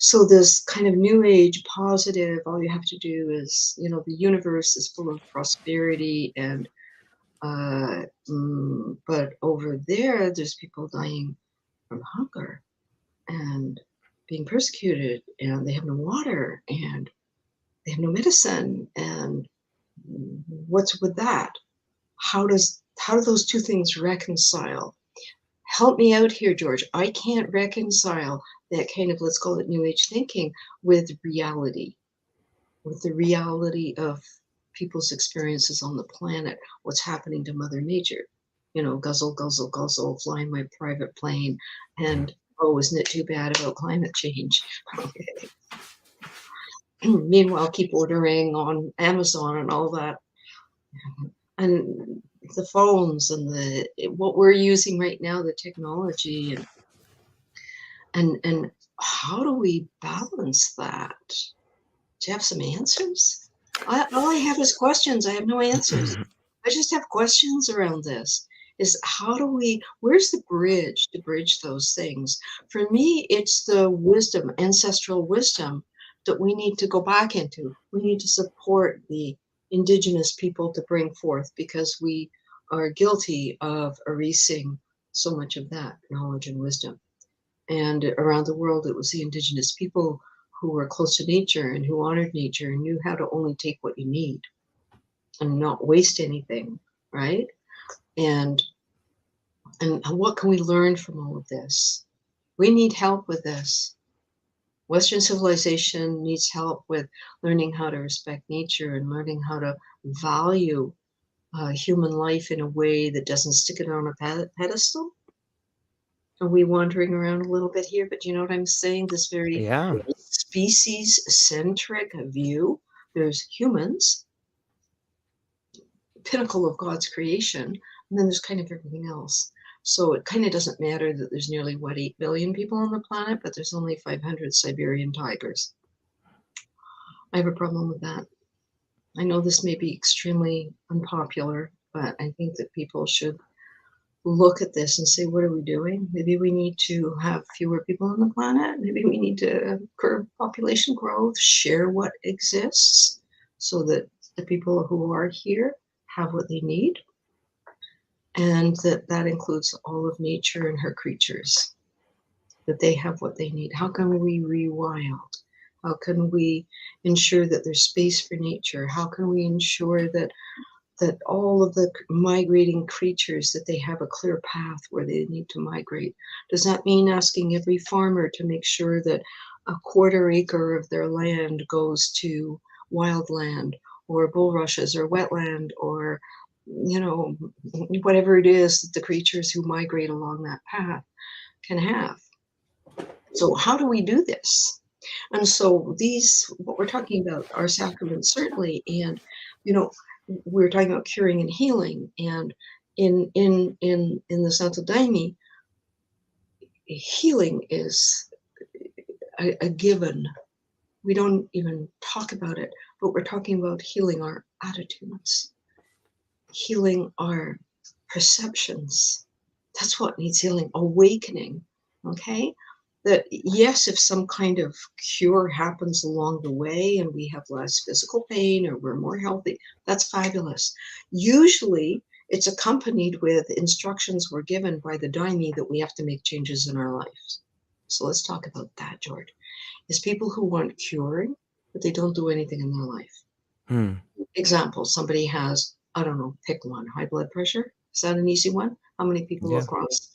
So this kind of new age positive, all you have to do is, the universe is full of prosperity, and but over there's people dying from hunger and being persecuted, and they have no water and they have no medicine. And what's with that? How do those two things reconcile? Help me out here, George. I can't reconcile that kind of, let's call it new age thinking, with reality, with the reality of people's experiences on the planet, what's happening to Mother Nature. Guzzle, guzzle, guzzle, flying my private plane, and oh, isn't it too bad about climate change? Okay. Meanwhile, keep ordering on Amazon and all that. And the phones and what we're using right now, the technology, and how do we balance that? Do you have some answers? All I have is questions. I have no answers. I just have questions around this. Is where's the bridge to bridge those things? For me, it's the wisdom, ancestral wisdom, that we need to go back into. We need to support the Indigenous people to bring forth, because we are guilty of erasing so much of that knowledge and wisdom. And around the world, it was the indigenous people who were close to nature and who honored nature and knew how to only take what you need and not waste anything, right? And what can we learn from all of this? We need help with this. Western civilization needs help with learning how to respect nature and learning how to value human life in a way that doesn't stick it on a pedestal. Are we wandering around a little bit here? But you know what I'm saying? This very Yeah. species-centric view. There's humans, pinnacle of God's creation, and then there's kind of everything else. So it kind of doesn't matter that there's nearly, 8 billion people on the planet, but there's only 500 Siberian tigers. I have a problem with that. I know this may be extremely unpopular, but I think that people should look at this and say, what are we doing? Maybe we need to have fewer people on the planet. Maybe we need to curb population growth, share what exists so that the people who are here have what they need. And that includes all of nature and her creatures, that they have what they need. How can we rewild? How can we ensure that there's space for nature? How can we ensure that all of the migrating creatures, that they have a clear path where they need to migrate? Does that mean asking every farmer to make sure that a 1/4 acre of their land goes to wildland or bulrushes or wetland or, you know, whatever it is that the creatures who migrate along that path can have? So how do we do this? And so what we're talking about are sacraments, certainly. And, you know, we're talking about curing and healing. And in the Santo Daime, healing is a given. We don't even talk about it, but we're talking about healing our attitudes, healing our perceptions. That's what needs healing, awakening, okay? That yes, if some kind of cure happens along the way and we have less physical pain or we're more healthy, that's fabulous. Usually it's accompanied with instructions we're given by the Daime that we have to make changes in our lives. So let's talk about that, George. It's people who want curing, but they don't do anything in their life. Example, somebody has, I don't know, pick one, high blood pressure. Is that an easy one? How many people across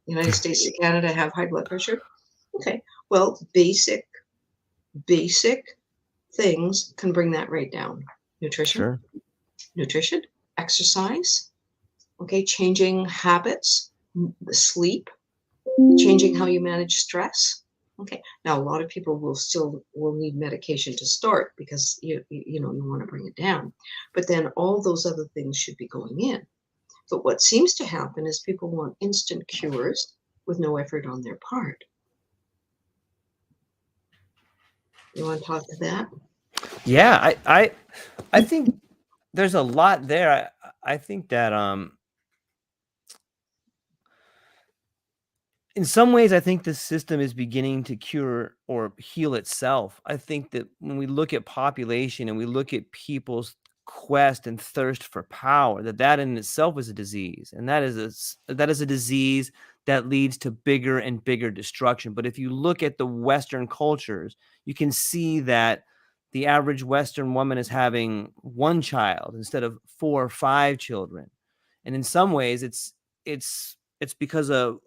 the United States and Canada have high blood pressure? Okay, well, basic things can bring that right down. Nutrition, exercise, okay, changing habits, sleep, changing how you manage stress. Okay, now a lot of people will need medication to start because you want to bring it down, but then all those other things should be going in. But what seems to happen is people want instant cures with no effort on their part. You want to talk to that? Yeah, I think there's a lot there. I think that in some ways, I think the system is beginning to cure or heal itself. I think that when we look at population and we look at people's quest and thirst for power, that in itself is a disease, and that is a disease that leads to bigger and bigger destruction. But if you look at the Western cultures, you can see that the average Western woman is having 1 child instead of 4 or 5 children, and in some ways, it's because a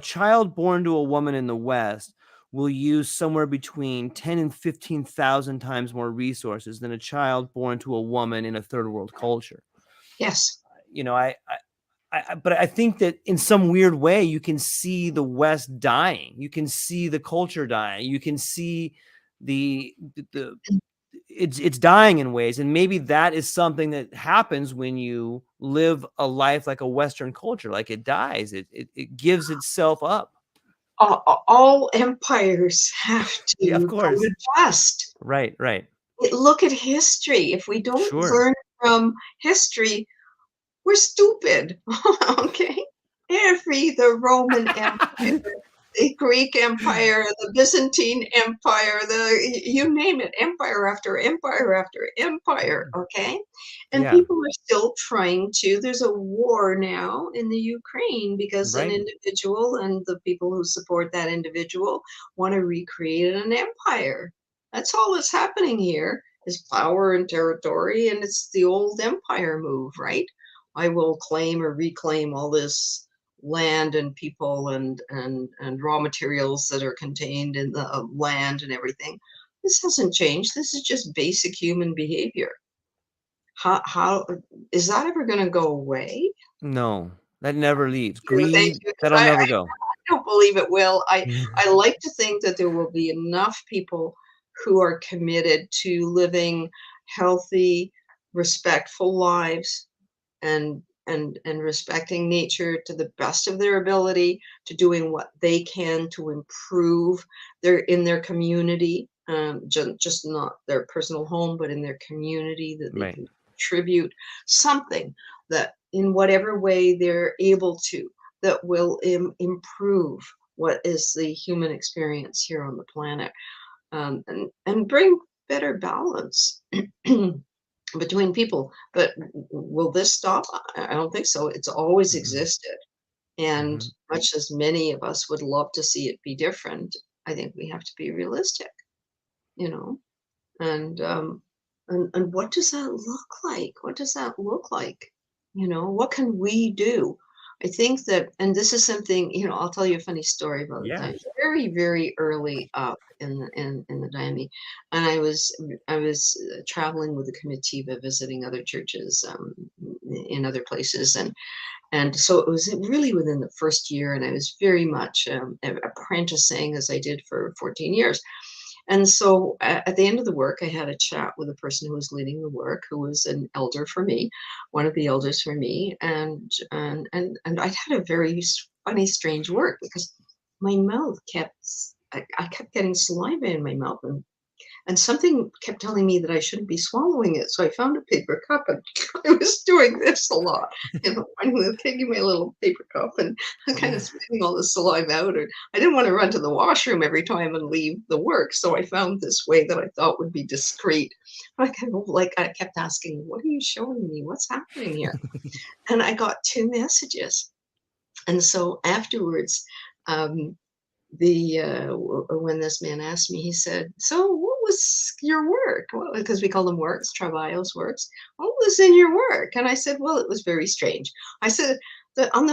child born to a woman in the West will use somewhere between 10 and 15,000 times more resources than a child born to a woman in a third world culture. Yes. You know, but I think that in some weird way, you can see the West dying. You can see the culture dying. You can see it's dying in ways, and maybe that is something that happens when you live a life like a Western culture. Like it dies, it gives itself up. All empires have to Of course. go to dust. Right. Look at history. If we don't Sure. learn from history, we're stupid. Okay, the Roman Empire, the Greek Empire, the Byzantine Empire, you name it, empire after empire after empire, okay? And Yeah. people are still trying to. There's a war now in the Ukraine because an Right. individual and the people who support that individual want to recreate an empire. That's all that's happening here is power and territory, and it's the old empire move, right? I will claim or reclaim all this land and people and raw materials that are contained in the land and everything. This hasn't changed. This is just basic human behavior. How is that ever going to go away? No, that never leaves. Thank Greed, you, because that'll I never go. don't believe it will. I like to think that there will be enough people who are committed to living healthy, respectful lives and respecting nature to the best of their ability, to doing what they can to improve their community, just not their personal home, but in their community, that they Right. can contribute something that in whatever way they're able to, that will improve what is the human experience here on the planet, and bring better balance between people. But will this stop? I don't think so. It's always Mhm. existed. And Mhm. much as many of us would love to see it be different, I think we have to be realistic, you know? And and what does that look like? What does that look like? What can we do? I think that, and this is something, I'll tell you a funny story about the Yeah. Daime. Very, very early up in the Daime, and I was traveling with a comitiva, visiting other churches in other places, and so it was really within the first year, and I was very much apprenticing as I did for 14 years. And so at the end of the work, I had a chat with a person who was leading the work, who was an elder for me, one of the elders for me, and I'd had a very funny, strange work because my mouth I kept getting saliva in my mouth, and something kept telling me that I shouldn't be swallowing it. So I found a paper cup, and I was doing this a lot, I was taking my little paper cup and kind of Yeah. spitting all the saliva out. Or I didn't want to run to the washroom every time and leave the work. So I found this way that I thought would be discreet. I kept asking, "What are you showing me? What's happening here?" And I got two messages. And so afterwards, um, when this man asked me, he said, "So what was your work?" Well, because we call them works, travails, works. What was in your work? And I said, "Well, it was very strange." I said that on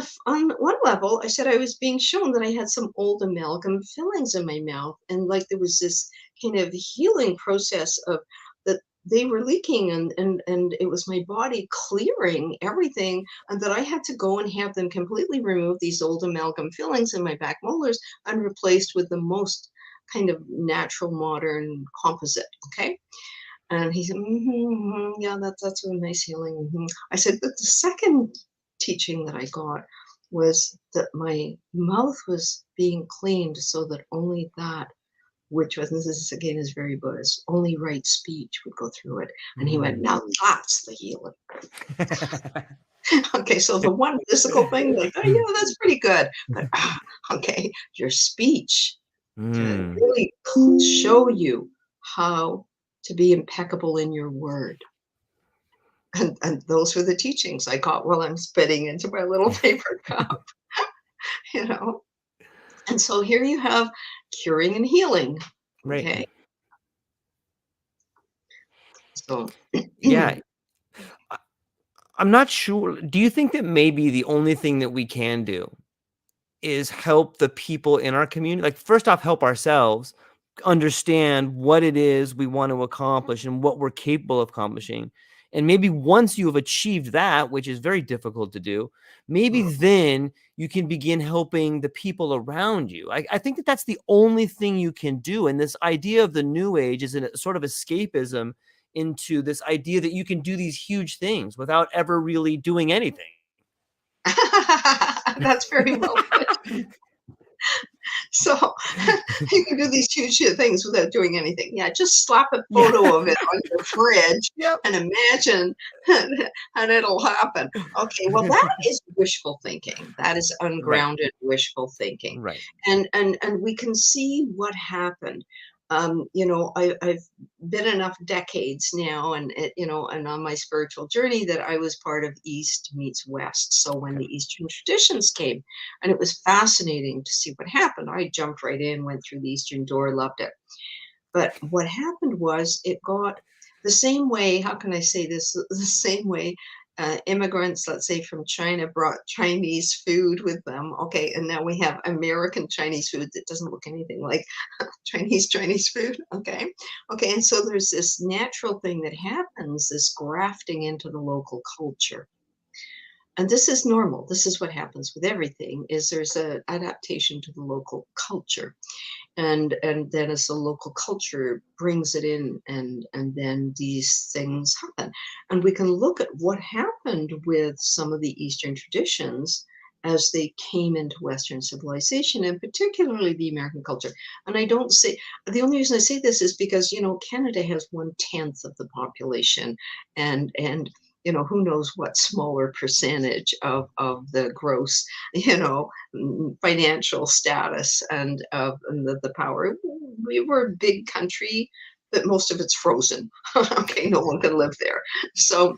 one level, I said I was being shown that I had some old amalgam fillings in my mouth, and like there was this kind of healing process of that they were leaking, and it was my body clearing everything, and that I had to go and have them completely remove these old amalgam fillings in my back molars and replaced with the most kind of natural modern composite. Okay. And he said, yeah, that's a nice healing. I said, but the second teaching that I got was that my mouth was being cleaned so that only that which was, and this is again is very Buddhist, only right speech would go through it. And he went, Mm. now that's the healing. Okay, so the one physical thing, like, oh yeah, that's pretty good. But okay, your speech to Mm. really show you how to be impeccable in your word. And those were the teachings I got while I'm spitting into my little paper cup, you know. And so here you have curing and healing. Right. Okay. So Yeah. I- I'm not sure. Do you think that maybe the only thing that we can do is help the people in our community? Like, first off, help ourselves understand what it is we want to accomplish and what we're capable of accomplishing. And maybe once you have achieved that, which is very difficult to do, maybe then you can begin helping the people around you. I think that that's the only thing you can do. And this idea of the new age is a sort of escapism into this idea that you can do these huge things without ever really doing anything. that's very well put. So you can do these huge things without doing anything. Yeah, just slap a Yeah. photo of it on your fridge Yep. and imagine and it'll happen. Okay, well that is wishful thinking. That is Right. ungrounded wishful thinking. Right. And we can see what happened. I've been enough decades now, and on my spiritual journey that I was part of East meets West. So when Okay. the Eastern traditions came, and it was fascinating to see what happened. I jumped right in, went through the Eastern door, loved it. But what happened was it got the same way. How can I say this? The same way immigrants, let's say from China, brought Chinese food with them. Okay, and now we have American Chinese food that doesn't look anything like Chinese food. Okay, and so there's this natural thing that happens, this grafting into the local culture. And this is normal. This is what happens with everything. Is there's a adaptation to the local culture, and then as the local culture brings it in, and then these things happen, and we can look at what happened with some of the Eastern traditions as they came into Western civilization, and particularly the American culture. And I don't say, the only reason I say this is because Canada has 1/10 of the population, and who knows what smaller percentage of the gross financial status and the power. We were a big country, but most of it's frozen. Okay, no one can live there. So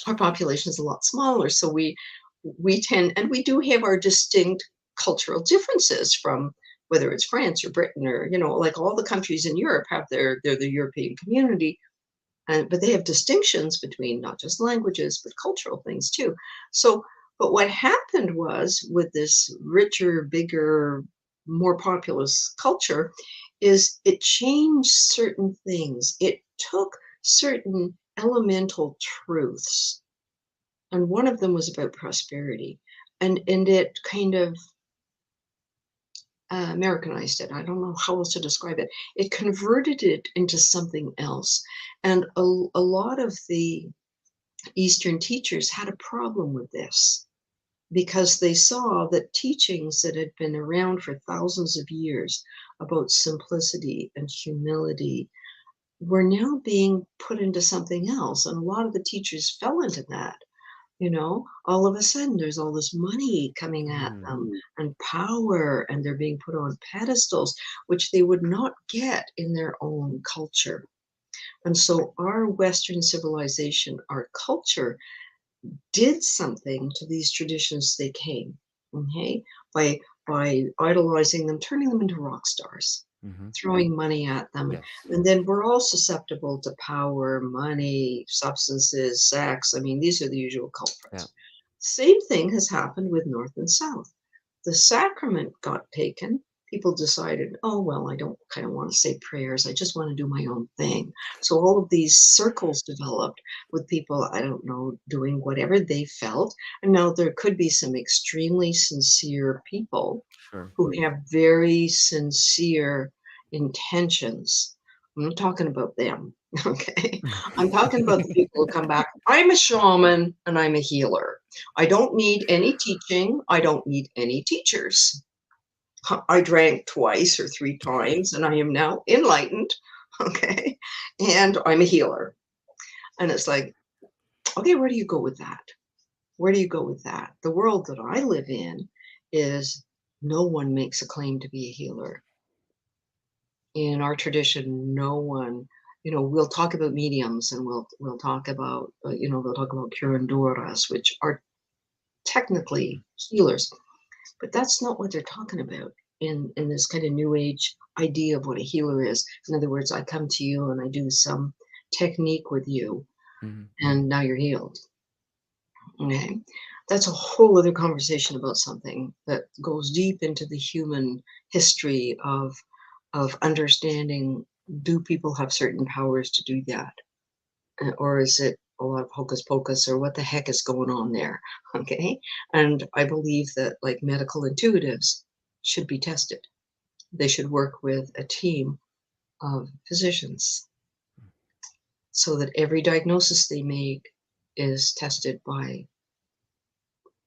our population is a lot smaller. So we tend, and we do have our distinct cultural differences from whether it's France or Britain, or like all the countries in Europe have they're the European community, but they have distinctions between not just languages but cultural things too. So but what happened was, with this richer, bigger, more populous culture, is it changed certain things. It took certain elemental truths, and one of them was about prosperity, and it kind of Americanized it. I don't know how else to describe it. It converted it into something else, and a lot of the Eastern teachers had a problem with this, because they saw that teachings that had been around for thousands of years about simplicity and humility were now being put into something else. And a lot of the teachers fell into that. All of a sudden there's all this money coming at Mm. them, and power, and they're being put on pedestals, which they would not get in their own culture. And so our Western civilization, our culture, did something to these traditions they came, okay, by idolizing them, turning them into rock stars, Hmm. throwing money at them. Yes. And then we're all susceptible to power, money, substances, sex. I mean, these are the usual Yeah. culprits. Same thing has happened with North and South. The sacrament got taken. People decided, oh, well, I don't kind of want to say prayers. I just want to do my own thing. So all of these circles developed with people, I don't know, doing whatever they felt. And now there could be some extremely sincere people Sure. who have very sincere intentions. I'm not talking about them, okay? I'm talking about the people who come back. I'm a shaman and I'm a healer. I don't need any teaching. I don't need any teachers. I drank twice or three times and I am now enlightened, okay? And I'm a healer. And it's like, okay, where do you go with that? Where do you go with that? The world that I live in is no one makes a claim to be a healer. In our tradition, no one, we'll talk about mediums, and we'll talk about, they'll talk about curandoras, which are technically healers, but that's not what they're talking about in this kind of new age idea of what a healer is. In other words, I come to you and I do some technique with you, Hmm. and now you're healed. Okay. That's a whole other conversation about something that goes deep into the human history of understanding, do people have certain powers to do that? Or is it a lot of hocus pocus, or what the heck is going on there? Okay. And I believe that, like, medical intuitives should be tested. They should work with a team of physicians so that every diagnosis they make is tested by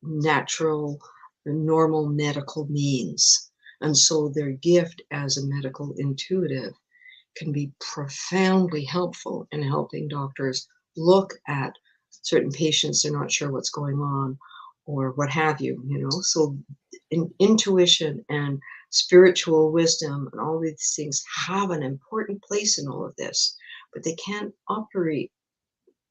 natural, normal medical means. And so their gift as a medical intuitive can be profoundly helpful in helping doctors look at certain patients they're not sure what's going on or what have you, you know. So intuition and spiritual wisdom and all these things have an important place in all of this, but they can't operate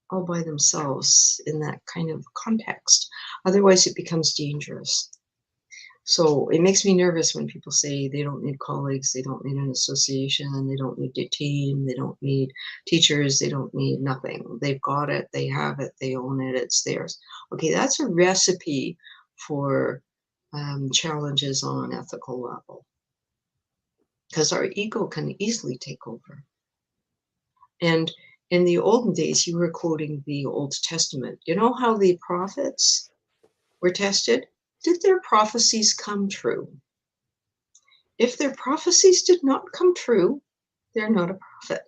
all by themselves in that kind of context. Otherwise, it becomes dangerous. So it makes me nervous when people say they don't need colleagues, they don't need an association, they don't need a team, they don't need teachers, they don't need nothing. They've got it, they have it, they own it, it's theirs. Okay, that's a recipe for challenges on an ethical level because our ego can easily take over. And in the olden days, you were quoting the Old Testament. You know how the prophets were tested? Did their prophecies come true? If their prophecies did not come true, they're not a prophet.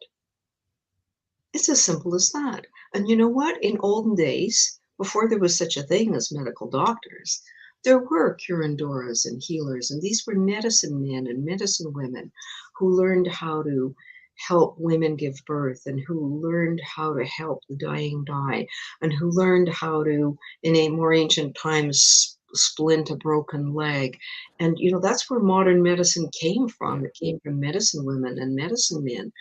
It's as simple as that. And you know what? In olden days, before there was such a thing as medical doctors, there were curandoras and healers, and these were medicine men and medicine women who learned how to help women give birth and who learned how to help the dying die and who learned how to, in a more ancient times, splint a broken leg. And, you know, that's where modern medicine came from. It came from medicine women and medicine men,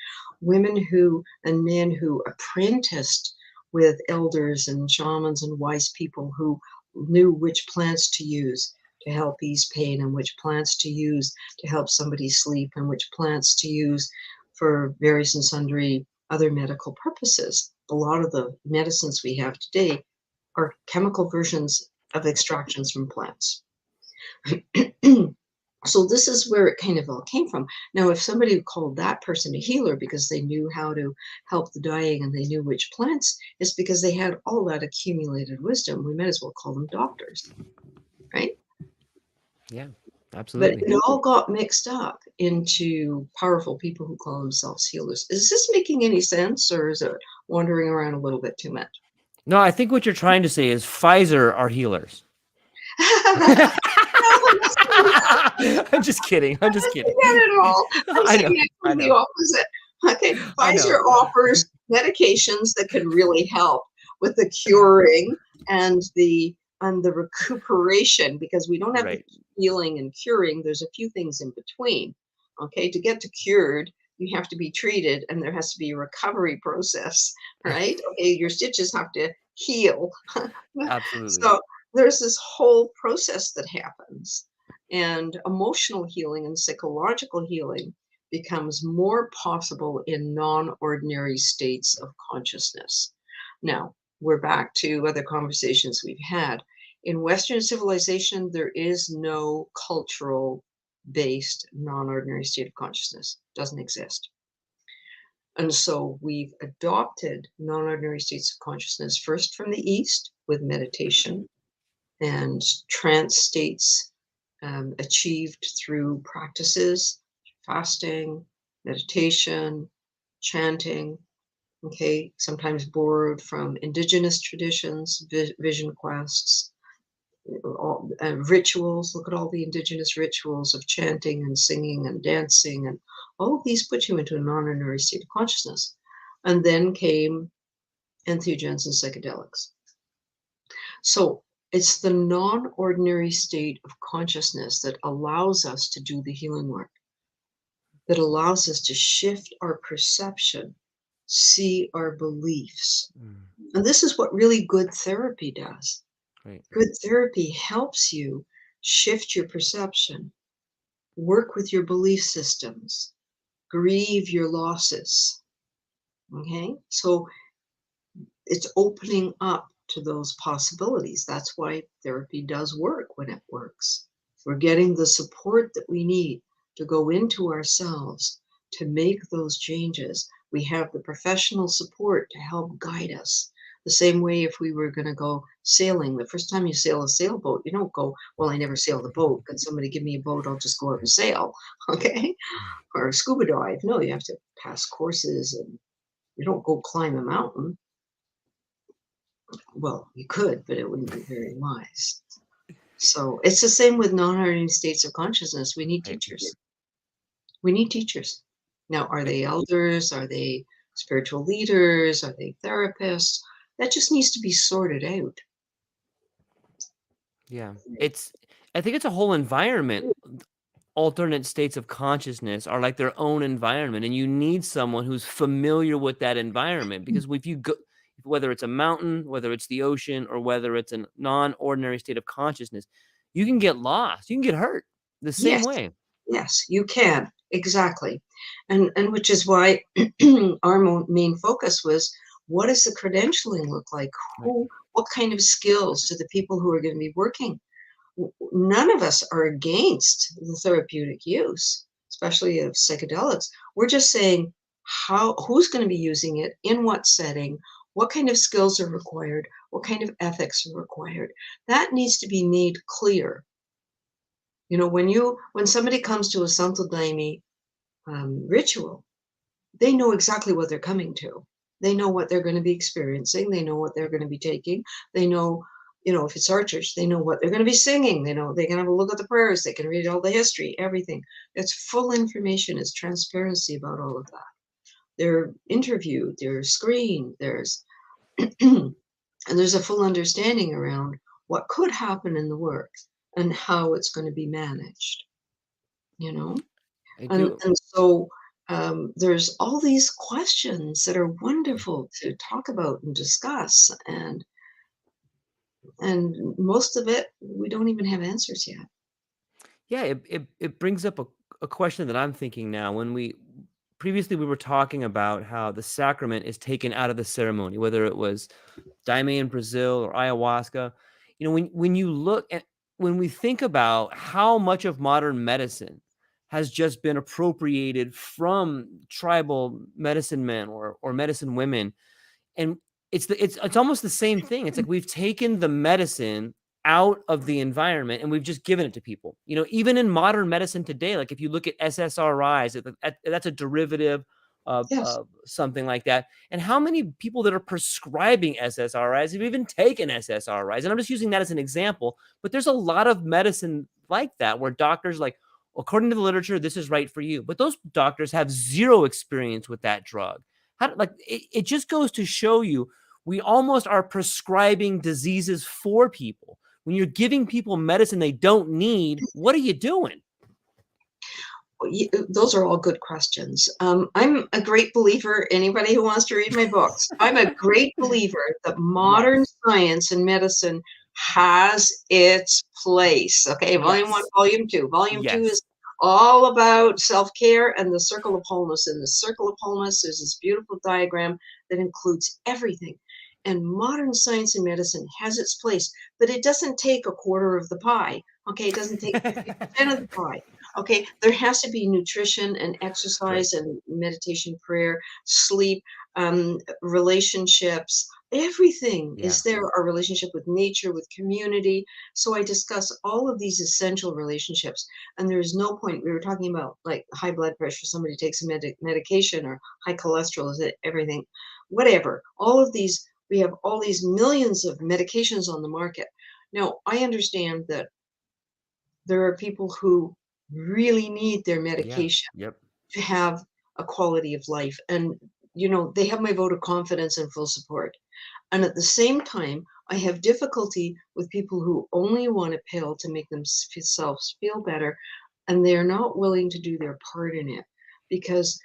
women who and men who apprenticed with elders and shamans and wise people who knew which plants to use to help ease pain and which plants to use to help somebody sleep and which plants to use for various and sundry other medical purposes. A lot of the medicines we have today are chemical versions of extractions from plants. So this is where it kind of all came from. Now, if somebody called that person a healer because they knew how to help the dying and they knew which plants, it's because they had all that accumulated wisdom. We might as well call them doctors, right? Yeah, But absolutely. it all got mixed up into powerful people who call themselves healers. Is this making any sense, or is it wandering around a little bit too much? No, I think what you're trying to say is Pfizer are healers. No, I'm just kidding. I'm just kidding. not at all. I'm I know. saying I actually the know. opposite. Okay, I know. Pfizer offers medications that can really help with the curing and the recuperation, because we don't have the Right. healing and curing. There's a few things in between. Okay, to get to cured, you have to be treated, and there has to be a recovery process, right? Okay, your stitches have to heal. Absolutely. So there's this whole process that happens, and emotional healing and psychological healing becomes more possible in non-ordinary states of consciousness. Now, we're back to other conversations we've had. In Western civilization, there is no cultural based non-ordinary state of consciousness. Doesn't exist. And so we've adopted non-ordinary states of consciousness first from the East with meditation and trance states achieved through practices, fasting, meditation, chanting, okay, sometimes borrowed from indigenous traditions, vision quests, rituals. Look at all the indigenous rituals of chanting and singing and dancing, and all of these put you into a non-ordinary state of consciousness. And then came entheogens and psychedelics. So it's the non-ordinary state of consciousness that allows us to do the healing work, that allows us to shift our perception, see our beliefs. Mm, And this is what really good therapy does. right. Good therapy helps you shift your perception, work with your belief systems, grieve your losses. Okay? So it's opening up to those possibilities. That's why therapy does work when it works. We're getting the support that we need to go into ourselves to make those changes. We have the professional support to help guide us. The same way if we were going to go sailing, the first time you sail a sailboat, you don't go, well, I never sailed a boat. Can somebody give me a boat? I'll just go out and sail. Okay. Or scuba dive. No, you have to pass courses and you don't go climb a mountain. Well, you could, but it wouldn't be very wise. So it's the same with non-hardening states of consciousness. We need Right. teachers. We need teachers. Now, are Right. they elders? Are they spiritual leaders? Are they therapists? That just needs to be sorted out. Yeah. I think it's a whole environment. Alternate states of consciousness are like their own environment, and you need someone who's familiar with that environment, because if you go, whether it's a mountain, whether it's the ocean, or whether it's a non-ordinary state of consciousness, you can get lost, you can get hurt the same Yes, way. yes, you can. Exactly. And which is why our main focus was, what does the credentialing look like? Right. What kind of skills do the people who are going to be working? None of us are against the therapeutic use, especially of psychedelics. We're just saying who's going to be using it, in what setting, what kind of skills are required, what kind of ethics are required. That needs to be made clear. You know, when somebody comes to a Santo Daime ritual, they know exactly what they're coming to. They know what they're going to be experiencing. They know what they're going to be taking. They know, if it's our church, they know what they're going to be singing. They know they can have a look at the prayers. They can read all the history, everything. It's full information. It's transparency about all of that. They're interviewed. They're screened. And there's a full understanding around what could happen in the work and how it's going to be managed. You know. I And do. and so, there's all these questions that are wonderful to talk about and discuss, and most of it, we don't even have answers yet. Yeah, it brings up a question that I'm thinking now. When we previously we were talking about how the sacrament is taken out of the ceremony, whether it was Daime in Brazil or ayahuasca. When you look at, when we think about how much of modern medicine has just been appropriated from tribal medicine men or medicine women, and it's almost the same thing. It's like we've taken the medicine out of the environment and we've just given it to people. Even in modern medicine today, like if you look at SSRIs, that's a derivative Yes. of something like that. And how many people that are prescribing SSRIs have even taken SSRIs? And I'm just using that as an example, but there's a lot of medicine like that where doctors like, according to the literature, this is right for you. But those doctors have zero experience with that drug. It just goes to show you, we almost are prescribing diseases for people. When you're giving people medicine they don't need, what are you doing? Those are all good questions. I'm a great believer, anybody who wants to read my books, I'm a great believer that modern Yes. science and medicine has its place. Okay, volume 1, Yes. volume 2. Volume 2 is Yes. all about self-care and the circle of wholeness. In the circle of wholeness, there's this beautiful diagram that includes everything. And modern science and medicine has its place, but it doesn't take a quarter of the pie. Okay, it doesn't take 50% of the pie. Okay, there has to be nutrition and Right. exercise and meditation, prayer, sleep, relationships. Everything Yeah. is there. Our relationship with nature, with community. So I discuss all of these essential relationships. And there's no point. We were talking about like high blood pressure, somebody takes a medication, or high cholesterol, is it everything, whatever. All of these, we have all these millions of medications on the market. Now, I understand that there are people who really need their Yeah. medication Yep. to have a quality of life. And, they have my vote of confidence and full support. And at the same time, I have difficulty with people who only want a pill to make themselves feel better, and they're not willing to do their part in it, because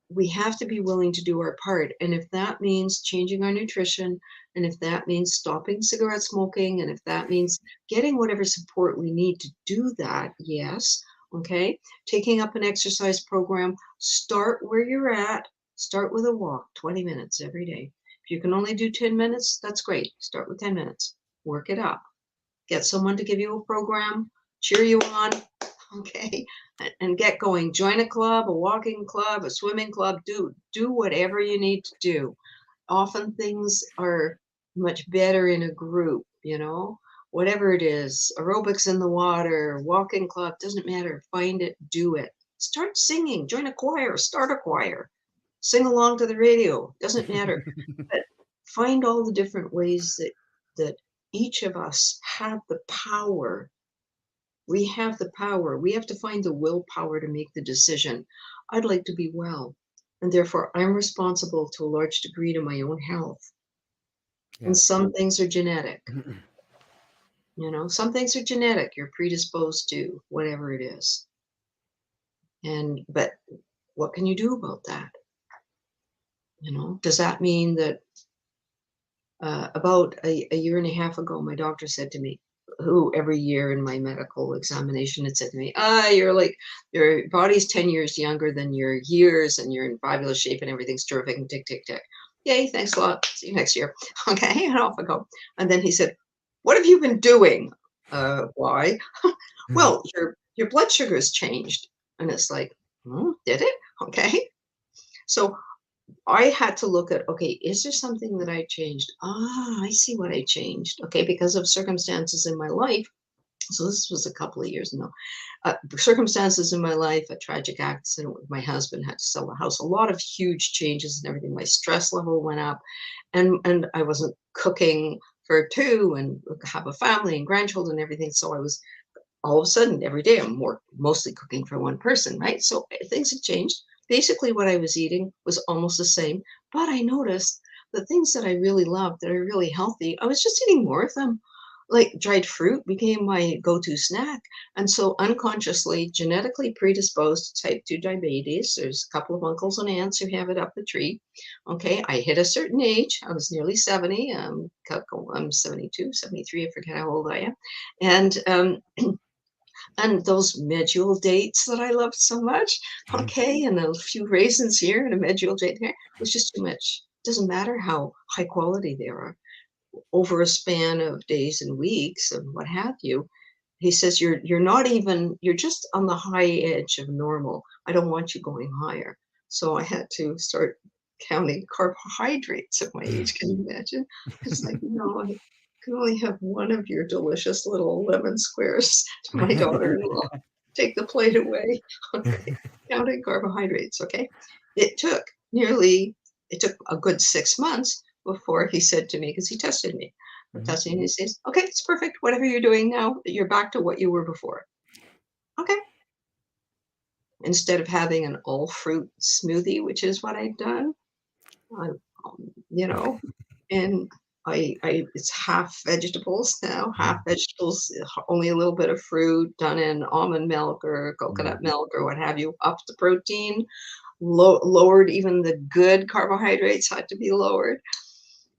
we have to be willing to do our part. And if that means changing our nutrition, and if that means stopping cigarette smoking, and if that means getting whatever support we need to do that, yes, okay, taking up an exercise program, start where you're at, start with a walk, 20 minutes every day. If you can only do 10 minutes, that's great. Start with 10 minutes, work it up, get someone to give you a program, cheer you on, okay, and get going. Join a club, a walking club, a swimming club. Do whatever you need to do. Often things are much better in a group, whatever it is, aerobics in the water, walking club, doesn't matter. Find it, do it. Start singing, join a choir, start a choir, sing along to the radio, doesn't matter. But find all the different ways that each of us have the power We have the power. We have to find the willpower to make the decision. I'd like to be well, and therefore I'm responsible to a large degree to my own health. And Yes. some things are genetic. Some things are genetic. You're predisposed to whatever it is. But what can you do about that? Does that mean that about a year and a half ago, my doctor said to me, who every year in my medical examination had said to me, your body's 10 years younger than your years and you're in fabulous shape and everything's terrific and tick, tick, tick. Yay, thanks a lot. See you next year. Okay, and off I go. And then he said, what have you been doing? Why? Well, your blood sugar has changed. And it's like, did it? Okay. So I had to look at, okay, is there something that I changed? I see what I changed. Okay, because of circumstances in my life. So this was a couple of years ago. Circumstances in my life, a tragic accident with my husband, had to sell the house, a lot of huge changes and everything. My stress level went up, and I wasn't cooking for two and have a family and grandchildren and everything. So I was all of a sudden every day I'm mostly cooking for one person, right? So things had changed. Basically, what I was eating was almost the same, but I noticed the things that I really loved, that are really healthy, I was just eating more of them. Like dried fruit became my go-to snack. And so unconsciously, genetically predisposed to type 2 diabetes. There's a couple of uncles and aunts who have it up the tree. Okay, I hit a certain age. I was nearly 70. I'm 72, 73. I forget how old I am. And those medjool dates that I loved so much, okay, and a few raisins here and a medjool date there, was just too much. Doesn't matter how high quality they are. Over a span of days and weeks and what have you, he says, you're just on the high edge of normal. I don't want you going higher. So I had to start counting carbohydrates at my age. Can you imagine? It's like, no, I can only have one of your delicious little lemon squares to my daughter-in-law. Take the plate away. Okay. Counting carbohydrates. Okay. It took it took a good 6 months before he said to me, because he tested me. Testing, and he says, okay, it's perfect. Whatever you're doing now, you're back to what you were before. Okay. Instead of having an all fruit smoothie, which is what I've done, I, you know, and it's half vegetables now, half vegetables, only a little bit of fruit done in almond milk or coconut milk or what have you, up the protein, lowered, even the good carbohydrates had to be lowered.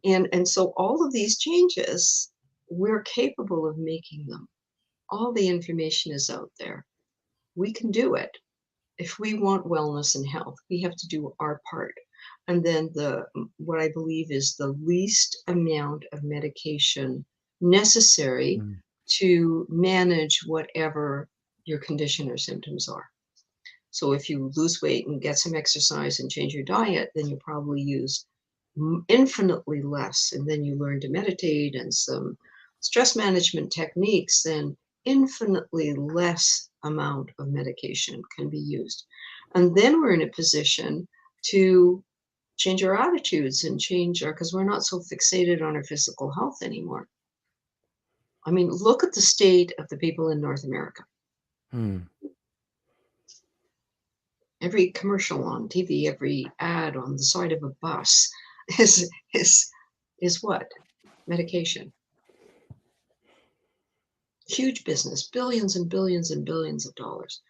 And so all of these changes, we're capable of making them. All the information is out there. We can do it. If we want wellness and health, we have to do our part. And then what I believe is the least amount of medication necessary to manage whatever your condition or symptoms are. So if you lose weight and get some exercise and change your diet, then you probably use infinitely less. And then you learn to meditate and some stress management techniques, then infinitely less amount of medication can be used. And then we're in a position to change our attitudes and because we're not so fixated on our physical health anymore. I mean, look at the state of the people in North America. Every commercial on TV, every ad on the side of a bus is what? Medication. Huge business, billions and billions and billions of dollars.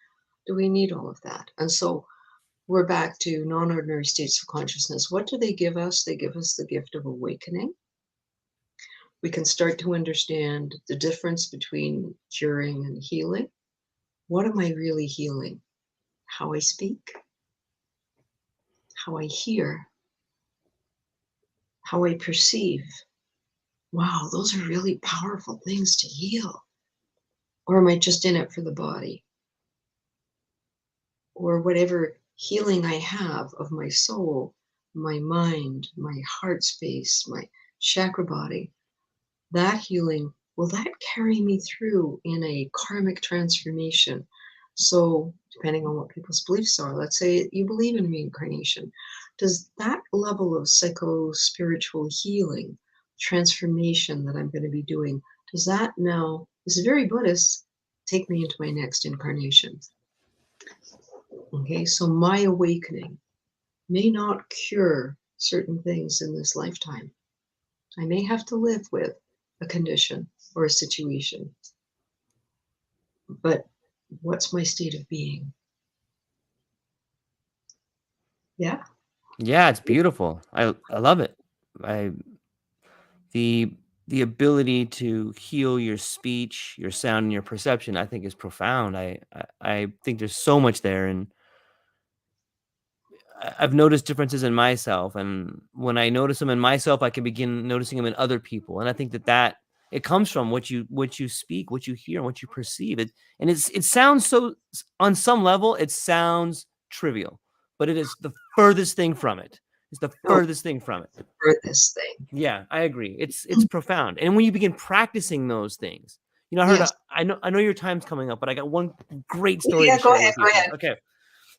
Do we need all of that? And so we're back to non-ordinary states of consciousness. What do they give us? They give us the gift of awakening. We can start to understand the difference between curing and healing. What am I really healing? How I speak, how I hear, how I perceive. Wow, those are really powerful things to heal. Or am I just in it for the body? Or whatever healing I have of my soul, my mind, my heart space, my chakra body, that healing, will that carry me through in a karmic transformation? So depending on what people's beliefs are, let's say you believe in reincarnation, does that level of psycho-spiritual healing, transformation that I'm going to be doing, does that now, this is very Buddhist, take me into my next incarnation. Okay, so my awakening may not cure certain things in this lifetime. I may have to live with a condition or a situation, but what's my state of being? Yeah. Yeah, it's beautiful. I love it. I the the ability to heal your speech, your sound, and your perception, I think, is profound. I think there's so much there, and I've noticed differences in myself, and when I notice them in myself, I can begin noticing them in other people. And I think that it comes from what you speak, what you hear, and what you perceive. It sounds so, on some level, it sounds trivial, but it is the furthest thing from it. It's the No, furthest thing from it. for this thing. Yeah, I agree. It's profound. And when you begin practicing those things, I heard. Yes. I know your time's coming up, but I got one great story Yeah, to go share ahead. with you. Go ahead. Okay.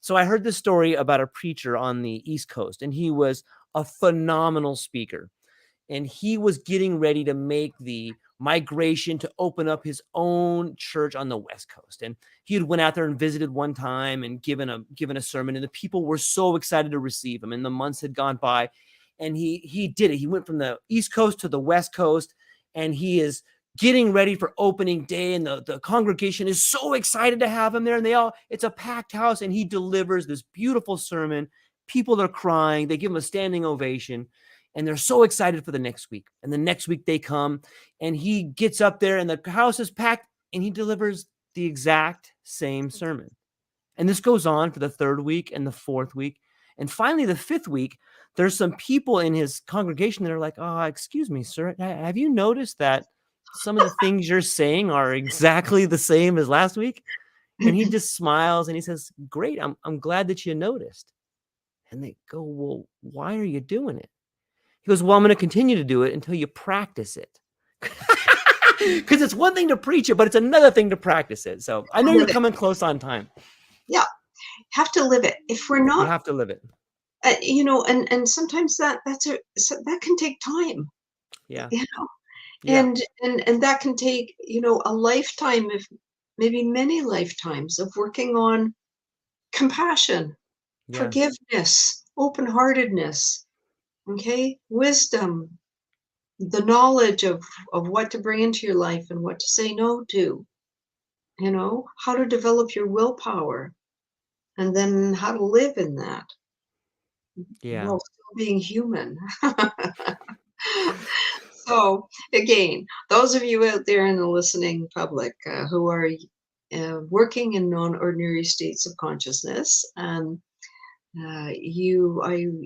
So I heard this story about a preacher on the East Coast, and he was a phenomenal speaker. And he was getting ready to make the migration to open up his own church on the West Coast. And he had went out there and visited one time and given a sermon, and the people were so excited to receive him. And the months had gone by, and he did it. He went from the East Coast to the West Coast, and he is getting ready for opening day, and the congregation is so excited to have him there, and it's a packed house, and he delivers this beautiful sermon. People are crying. They give him a standing ovation, and they're so excited for the next week. And the next week they come, and he gets up there, and the house is packed, and he delivers the exact same sermon. And this goes on for the third week and the fourth week. And finally, the fifth week, there's some people in his congregation that are like, "Oh, excuse me, sir. Have you noticed that some of the things you're saying are exactly the same as last week?" And he just smiles and he says, "Great. I'm glad that you noticed." And they go, "Well, why are you doing it?" He goes, "Well, I'm going to continue to do it until you practice it." Because it's one thing to preach it, but it's another thing to practice it. So I know you're Live it. coming close on time. Yeah. Have to live it. If we're You not, have to live it. and sometimes that can take time. Yeah. You know, Yeah. and that can take a lifetime, if maybe many lifetimes of working on compassion, Yeah. forgiveness, open-heartedness, okay, wisdom, the knowledge of what to bring into your life and what to say no to, how to develop your willpower, and then how to live in that Yeah. while still being human. So again, those of you out there in the listening public who are working in non-ordinary states of consciousness, I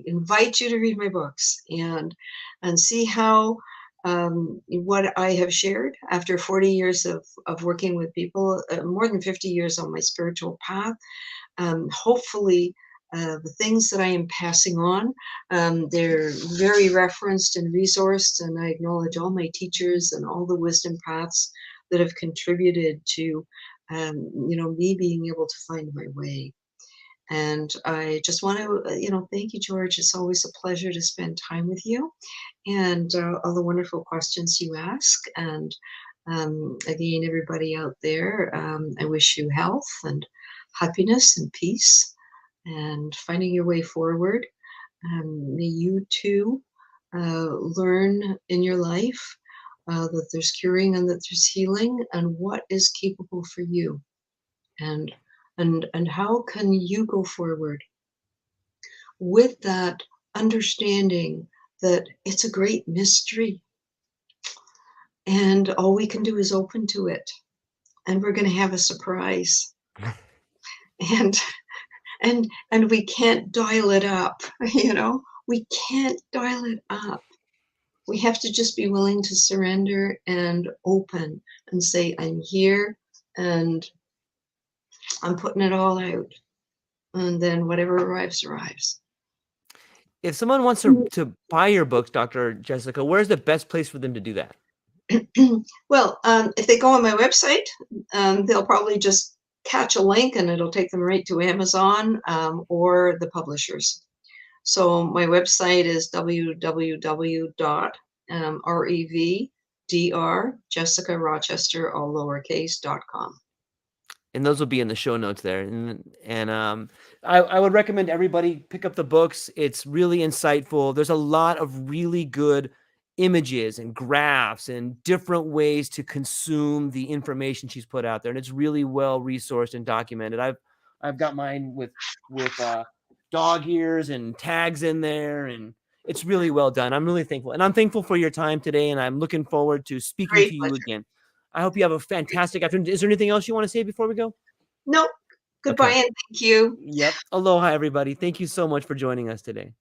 invite you to read my books and see how what I have shared after 40 years of working with people, more than 50 years on my spiritual path. Hopefully, the things that I am passing on, they're very referenced and resourced, and I acknowledge all my teachers and all the wisdom paths that have contributed to, me being able to find my way. And I just want to, thank you, George. It's always a pleasure to spend time with you, and all the wonderful questions you ask. And again, everybody out there, I wish you health and happiness and peace and finding your way forward. May you too learn in your life that there's curing and that there's healing, and what is capable for you, and and how can you go forward with that understanding that it's a great mystery, and all we can do is open to it, and we're going to have a surprise. and and we can't dial it up. We can't dial it up. We have to just be willing to surrender and open and say, I'm here and I'm putting it all out, and then whatever arrives arrives. If someone wants to buy your books, Dr. Jessica, where's the best place for them to do that? Well, if they go on my website, they'll probably just catch a link and it'll take them right to Amazon or the publishers. So my website is www.revdr, Jessica Rochester, all lowercase.com. and those will be in the show notes there. And I would recommend everybody pick up the books. It's really insightful. There's a lot of really good images and graphs and different ways to consume the information she's put out there, and it's really well resourced and documented. I've got mine with dog ears and tags in there, and it's really well done. I'm really thankful, and I'm thankful for your time today, and I'm looking forward to speaking Great to you pleasure. again. I hope you have a fantastic afternoon. Is there anything else you want to say before we go? No, goodbye, Okay. and thank you. Yep. Aloha, everybody. Thank you so much for joining us today.